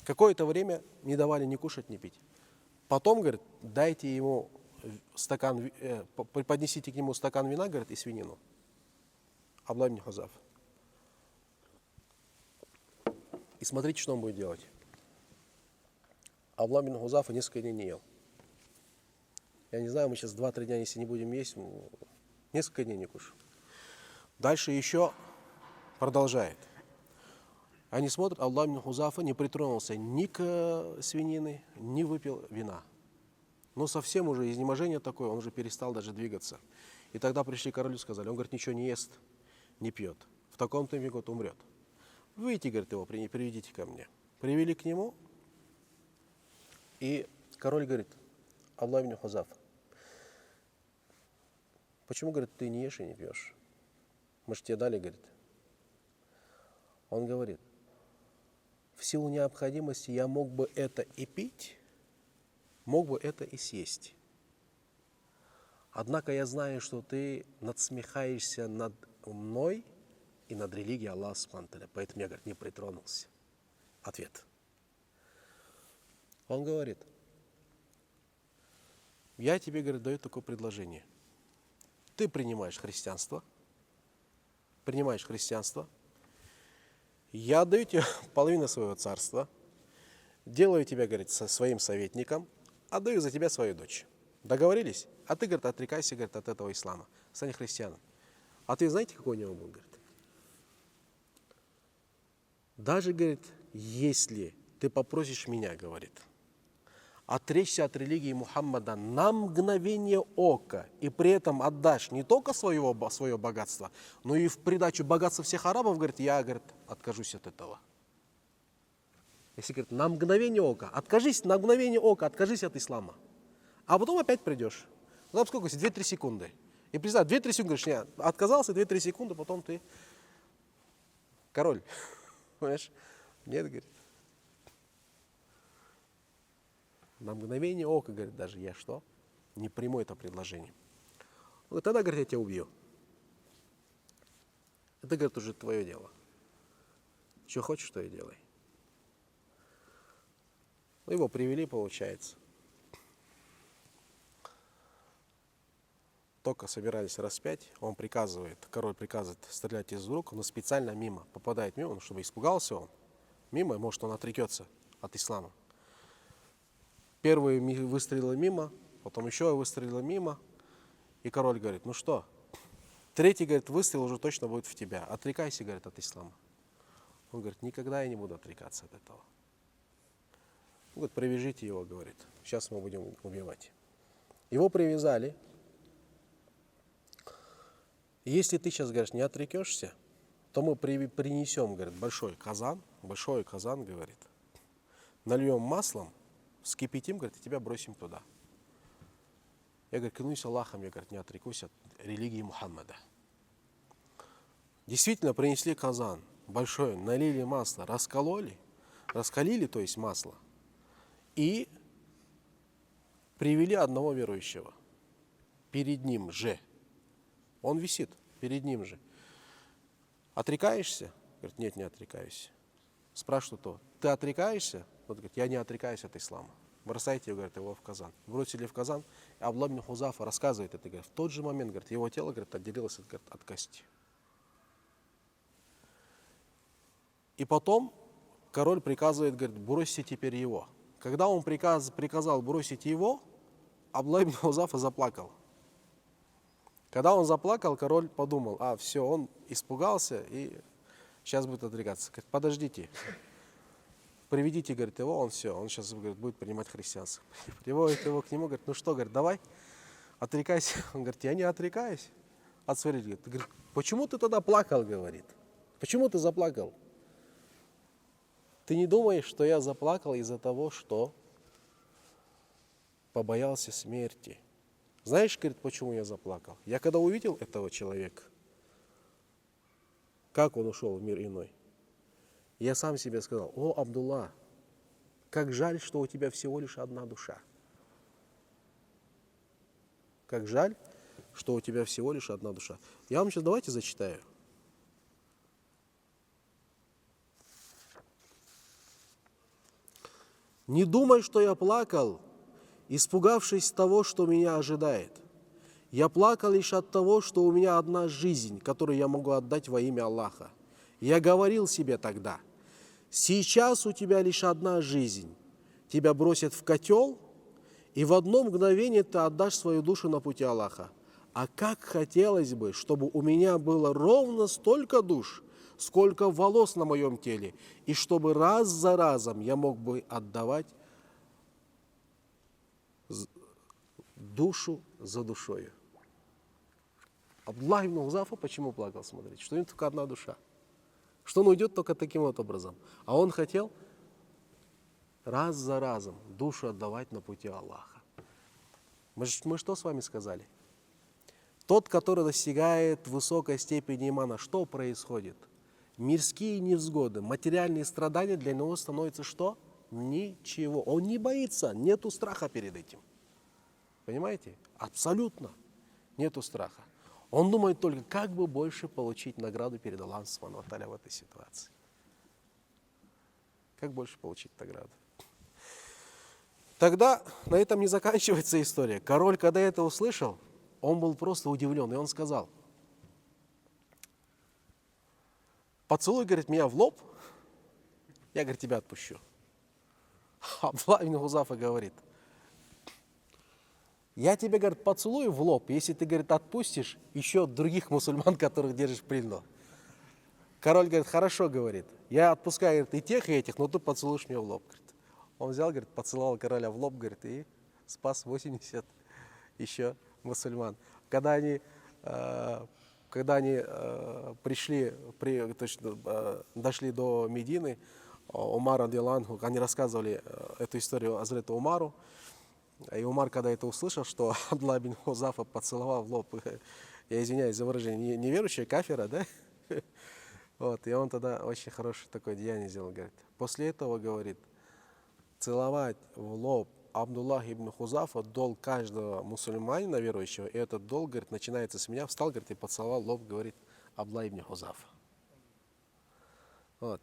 Какое-то время не давали ни кушать, ни пить. Потом, говорит, дайте ему стакан, поднесите к нему стакан вина, говорит, и свинину. Абдуллах ибн Хузафа. И смотрите, что он будет делать. Абдуллах ибн Хузафа несколько дней не ел. Я не знаю, мы сейчас 2-3 дня, если не будем есть, несколько дней не кушаем. Дальше еще продолжает. Они смотрят, Абдуллах ибн Хузафа не притронулся ни к свинине, ни выпил вина. Но совсем уже изнеможение такое, он уже перестал даже двигаться. И тогда пришли к королю и сказали, он, говорит, ничего не ест, не пьет. В таком темпе год умрет. Выйдите, говорит, его приведите ко мне. Привели к нему, и король говорит, Абдуллах ибн Хузафа, почему, говорит, ты не ешь и не пьешь? Мы же тебе дали, говорит. Он говорит, в силу необходимости я мог бы это и пить, мог бы это и съесть. Однако я знаю, что ты надсмехаешься над мной и над религией Аллаха Субхану ва Тааля, поэтому я, говорит, не притронулся. Ответ. Он говорит, я тебе, говорит, даю такое предложение. Ты принимаешь христианство, я даю тебе половину своего царства, делаю тебя, говорит, со своим советником, отдаю за тебя свою дочь. Договорились? А ты, говорит, отрекайся, говорит, от этого ислама, стань христианом. А ты знаете, какой у него был, говорит? Даже, говорит, если ты попросишь меня, говорит, отречься от религии Мухаммада на мгновение ока и при этом отдашь не только свое богатство, но и в придачу богатства всех арабов, говорит, я, говорит, откажусь от этого. Если, говорит, на мгновение ока, откажись от ислама, а потом опять придешь. Ну, там сколько, 2-3 секунды. И представь, 2-3 секунды, говоришь, нет, отказался, 2-3 секунды, потом ты король. Понимаешь? Нет, говорит. На мгновение ока, говорит, даже я что? Не приму это предложение. Вот тогда, говорит, я тебя убью. Это, говорит, уже твое дело. Что хочешь, то и делай. Ну, его привели, получается. Только собирались распять, он приказывает, король приказывает стрелять из рук, но специально мимо, попадает мимо, чтобы испугался он. Мимо, может, он отрекется от ислама. Первые выстрелы мимо, потом еще выстрелы мимо. И король говорит, ну что, третий, говорит, выстрел уже точно будет в тебя. Отрекайся, говорит, от ислама. Он говорит, никогда я не буду отрекаться от этого. Он говорит, привяжите его, говорит, сейчас мы будем убивать. Его привязали. Если ты сейчас, говоришь, не отрекешься, то мы принесем, говорит, большой казан, говорит, нальем маслом, вскипятим, говорит, и тебя бросим туда. Я, говорит, клянусь Аллахом, я, говорит, не отрекусь от религии Мухаммада. Действительно, принесли казан большой, налили масло, раскалили, то есть масло, и привели одного верующего. Перед ним же. Он висит перед ним же. Отрекаешься? Говорит, нет, не отрекаюсь. Спрашивают то, ты отрекаешься? Он говорит, я не отрекаюсь от ислама. Бросайте, говорит, его в казан. Бросили в казан, и Абдуллах ибн Хузафа рассказывает это, говорит, в тот же момент, говорит, его тело, говорит, отделилось от кости. И потом король приказывает, говорит, бросьте теперь его. Когда он приказал бросить его, Абдуллах ибн Хузафа заплакал. Когда он заплакал, король подумал, все, он испугался и сейчас будет отрекаться. Говорит, подождите, приведите, говорит, его, он все, он сейчас, говорит, будет принимать христианство. Приводит его к нему, говорит, ну что, говорит, давай, отрекайся. Он говорит, я не отрекаюсь от своей религии. Говорит, почему ты тогда плакал, говорит, почему ты заплакал? Ты не думаешь, что я заплакал из-за того, что побоялся смерти? Знаешь, говорит, почему я заплакал? Я когда увидел этого человека, как он ушел в мир иной, я сам себе сказал, о, Абдулла, как жаль, что у тебя всего лишь одна душа. Как жаль, что у тебя всего лишь одна душа. Я вам сейчас давайте зачитаю. Не думай, что я плакал, испугавшись того, что меня ожидает. Я плакал лишь от того, что у меня одна жизнь, которую я могу отдать во имя Аллаха. Я говорил себе тогда, сейчас у тебя лишь одна жизнь. Тебя бросят в котел, и в одно мгновение ты отдашь свою душу на пути Аллаха. А как хотелось бы, чтобы у меня было ровно столько душ, сколько волос на моем теле, и чтобы раз за разом я мог бы отдавать душу за душою. Абдуллах ибн Хузафа почему плакал, смотрите, что у него только одна душа, что он уйдет только таким вот образом. А он хотел раз за разом душу отдавать на пути Аллаха. Мы что с вами сказали? Тот, который достигает высокой степени имана, что происходит? Мирские невзгоды, материальные страдания для него становятся что? Ничего. Он не боится, нету страха перед этим. Понимаете? Абсолютно нету страха. Он думает только, как бы больше получить награду перед Аллахом Субхану ва Тааля в этой ситуации. Как больше получить награду? Тогда на этом не заканчивается история. Король, когда это услышал, он был просто удивлен, и он сказал, поцелуй, говорит, меня в лоб, я, говорит, тебя отпущу. Абдуллах ибн Хузафа говорит, я тебе, говорит, поцелую в лоб, если ты, говорит, отпустишь еще других мусульман, которых держишь в плену. Король говорит, хорошо, говорит, я отпускаю, говорит, и тех, и этих, но ты поцелуешь меня в лоб. Говорит. Он взял, говорит, поцеловал короля в лоб, говорит, и спас 80 еще мусульман. Когда они дошли до Медины, Умар радиаллаху анху, они рассказывали эту историю Азрету Умару. И Умар, когда это услышал, что Абдуллах ибн Хузафа поцеловал в лоб, я извиняюсь за выражение, неверующая кафира, да? Вот, и он тогда очень хорошее такое деяние сделал, говорит. После этого, говорит, целовать в лоб Абдуллах ибн Хузафа долг каждого мусульманина верующего, и этот долг, говорит, начинается с меня, встал, говорит, и поцеловал лоб, говорит, Абдуллах ибн Хузафа. Вот.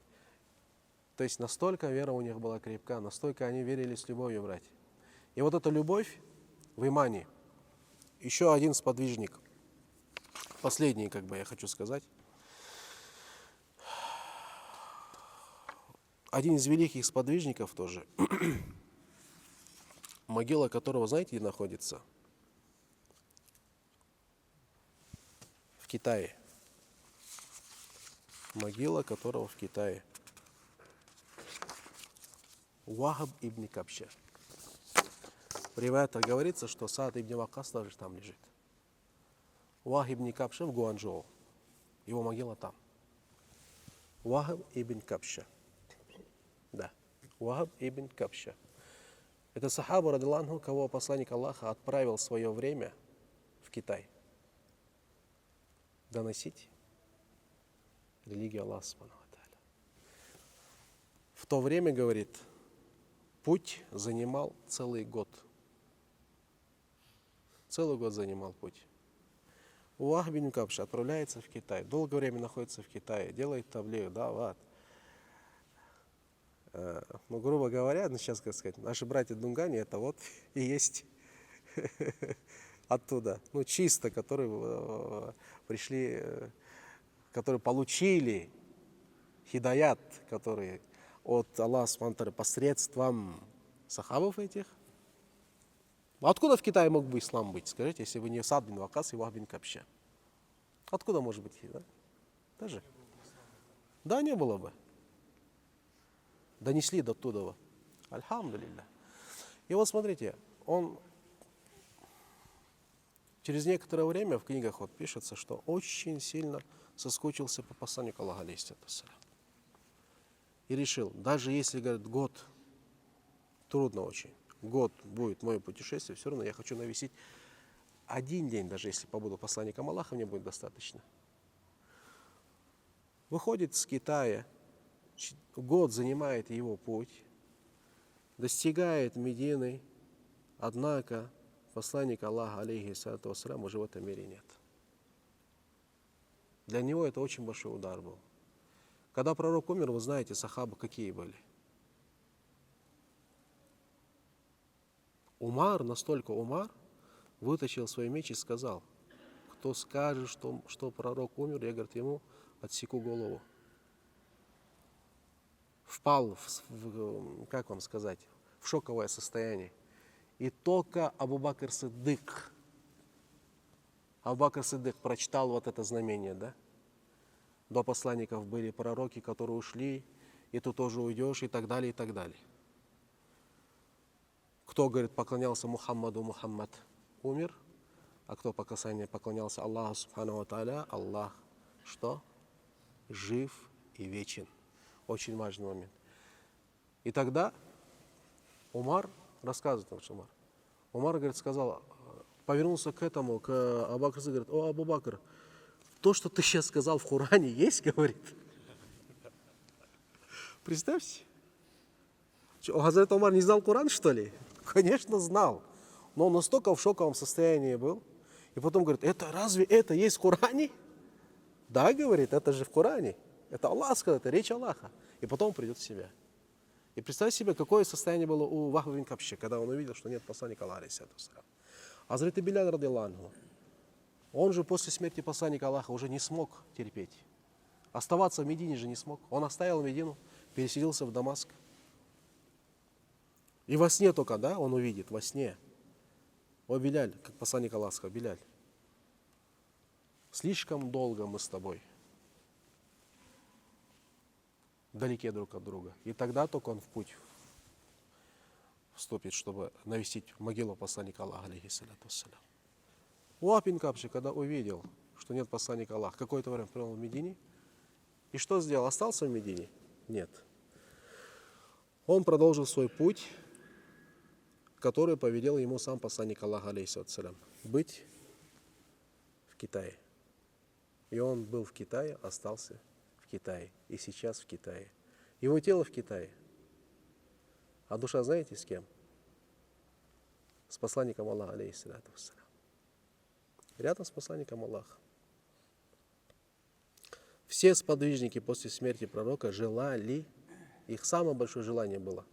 То есть настолько вера у них была крепка, настолько они верили с любовью, братья. И вот эта любовь в имане, еще один сподвижник, последний, как бы я хочу сказать, один из великих сподвижников тоже, могила которого, знаете, где находится? В Китае. Могила которого в Китае. Вахаб ибн Кабша. В риваятах говорится, что Саад ибн Ваккас тоже там лежит. Вахаб ибн Кабша в Гуанчжоу. Его могила там. Вахаб ибн Кабша. Да. Вахаб ибн Кабша. Это сахаба, радиаллаху анху, кого посланник Аллаха отправил в свое время в Китай. Доносить религию Аллаха Субхану ва Тааля. В то время, говорит, путь занимал целый год. Целый год занимал путь. Вахаб ибн Кабша отправляется в Китай. Долгое время находится в Китае. Делает таблигh, дават. Ну, грубо говоря, сейчас, как сказать, наши братья Дунгани, это вот и есть оттуда. Ну, чисто, которые пришли, которые получили хидаят, которые от Аллаха Субхану ва Тааля посредством сахабов этих. Откуда в Китае мог бы ислам быть, скажите, если бы не Саад бин Ваккас и Вахаб бин Кабша? Откуда может быть? Да? Даже? Да, не было бы. Донесли до туда. Альхамдулилля. И вот смотрите, он через некоторое время в книгах вот пишется, что очень сильно соскучился по посланнику Аллаха, алейхиссалату вассалям. И решил, даже если, говорит, год, трудно очень, год будет мое путешествие, все равно я хочу навестить один день, даже если побуду посланником Аллаха, мне будет достаточно. Выходит с Китая, год занимает его путь, достигает Медины, однако посланника Аллаха, алейхиссалату вассалям, уже в этом мире нет. Для него это очень большой удар был. Когда пророк умер, вы знаете, сахабы какие были. Настолько Умар, вытащил свой меч и сказал, кто скажет, что пророк умер, я, говорит, ему отсеку голову. Впал как вам сказать, в шоковое состояние. И только Абу Бакр Сиддик прочитал вот это знамение, да? До посланников были пророки, которые ушли, и ты тоже уйдешь, и так далее, и так далее. Кто, говорит, поклонялся Мухаммаду, Мухаммад умер, а кто поклонялся Аллаху Субхану ва Тааля, Аллах что? Жив и вечен. Очень важный момент. И тогда Умар, рассказывает Умар, говорит, сказал, повернулся к этому, к Абу Бакру, говорит, о, Абу Бакр, то, что ты сейчас сказал в Коране, есть, говорит. Представьте. Хазрат Умар не знал Коран, что ли? Конечно, знал. Но он настолько в шоковом состоянии был. И потом говорит, разве это есть в Коране? Да, говорит, это же в Коране. Это Аллах сказал, это речь Аллаха. И потом придет в себя. И представьте себе, какое состояние было у Вахба бин Кабша, когда он увидел, что нет посланника Аллаха, алейхиссалату вассалям. Хазрат Биляль, радиллаху анху, он же после смерти посланника Аллаха уже не смог терпеть. Оставаться в Медине же не смог. Он оставил Медину, переселился в Дамаск. И во сне только, да, он увидит, во сне. О, Биляль, как посланник Аллаха, Биляль, слишком долго мы с тобой далеки друг от друга. И тогда только он в путь вступит, чтобы навестить могилу посланника Аллаха, алейхиссалату вассалям. Вахб бин Кабша, когда увидел, что нет посланника Аллаха, какое-то время провел в Медине, и что сделал? Остался в Медине? Нет. Он продолжил свой путь, который повелел ему сам посланник Аллаха, алейхиссалату вассалям, быть в Китае. И он был в Китае, остался в Китае. И сейчас в Китае. Его тело в Китае. А душа знаете с кем? С посланником Аллаха, алейхиссалату вассалям. Рядом с посланником Аллаха. Все сподвижники после смерти пророка желали, их самое большое желание было.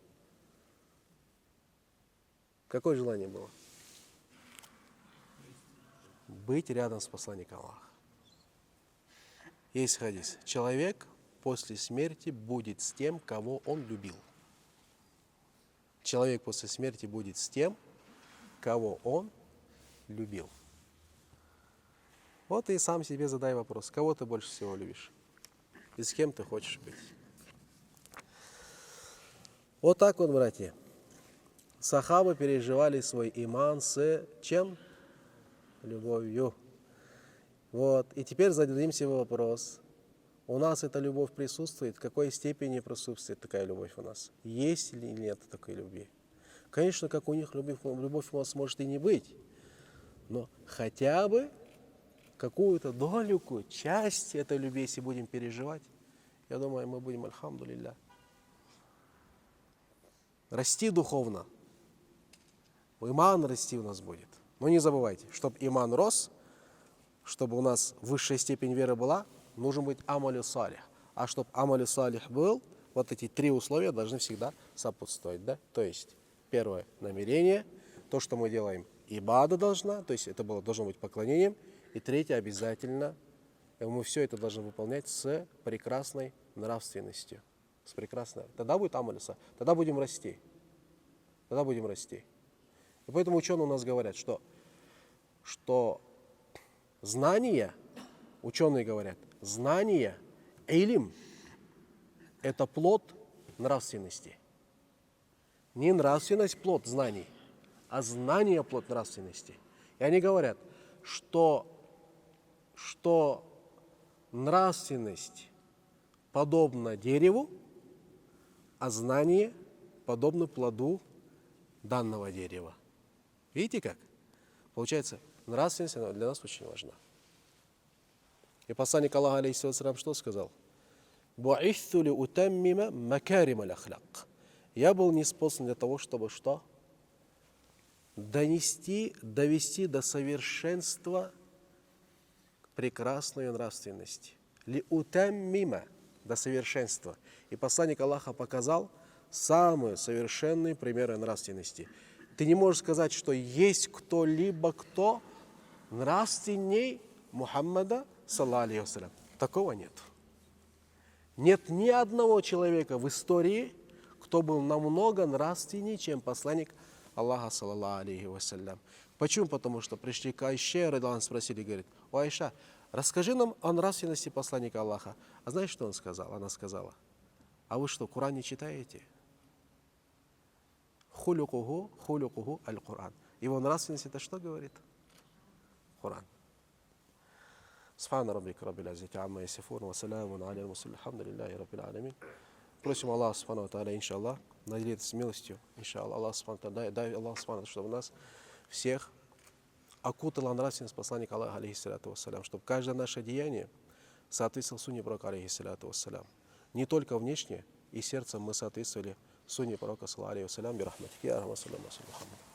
Какое желание было? Быть рядом с посланником Аллаха. Есть хадис. Человек после смерти будет с тем, кого он любил. Человек после смерти будет с тем, кого он любил. Вот и сам себе задай вопрос, кого ты больше всего любишь? И с кем ты хочешь быть? Вот так вот, братья. Сахабы переживали свой иман с чем? Любовью. Вот. И теперь зададим себе вопрос. У нас эта любовь присутствует? В какой степени присутствует такая любовь у нас? Есть или нет такой любви? Конечно, как у них любовь у нас может и не быть. Но хотя бы какую-то долю, часть этой любви, если будем переживать, я думаю, мы будем, альхамдулилля, расти духовно. Иман расти у нас будет. Но не забывайте, чтобы иман рос, чтобы у нас высшая степень веры была, нужен быть амалю салих. А чтобы амалю салих был, вот эти три условия должны всегда сопутствовать. Да? То есть, первое – намерение, то, что мы делаем, ибада должна, то есть это должно быть поклонением. И третье – обязательно, мы все это должны выполнять с прекрасной нравственностью. С прекрасной. Тогда будет амалю салих, тогда будем расти. Тогда будем расти. И поэтому ученые у нас говорят, что знания, ученые говорят, знания, илим, это плод нравственности. Не нравственность плод знаний, а знание плод нравственности. И они говорят, что нравственность подобна дереву, а знание подобно плоду данного дерева. Видите как? Получается, нравственность для нас очень важна. И посланник Аллаха, алейхиссалям, что сказал? «Бу'ithу ли утаммима макарим аль-ахляк». Я был неспослан для того, чтобы что? Довести до совершенства прекрасную нравственность. Ли утаммима, до совершенства. И посланник Аллаха показал самые совершенные примеры нравственности. Ты не можешь сказать, что есть кто-либо, кто нравственней Мухаммада, саллаллаху алейхи вассалям. Такого нет. Нет ни одного человека в истории, кто был намного нравственнее, чем посланник Аллаха, саллаллаху алейхи вассалям. Почему? Потому что пришли к Айше, спросили, говорит: «О Айша, расскажи нам о нравственности посланника Аллаха». А знаешь, что он сказал? Она сказала: «А вы что, Коран не читаете?» Хулюкуху аль-Куран. Его нравственность это что говорит? Коран. Субхана раббика раббил иззати амма ясифун ва саламун аля мурсалин алхамдулиллахи раббил аламин. Просим Аллаха субхана ва тааля, иншаллах, наделиться смелостью, иншаллах, Аллах субхана ва тааля, дай Аллах субхана, чтобы нас всех окутала нравственность посланника Аллаха, алейхиссалату вассалям, чтобы каждое наше деяние соответствовало сунне пророка, алейхиссалату вассалям. Не только внешне, и сердцем мы соответствовали сунне пророка, саллаллаху алейхи вассалям, бирахматихи, архамасалям, Мухаммад.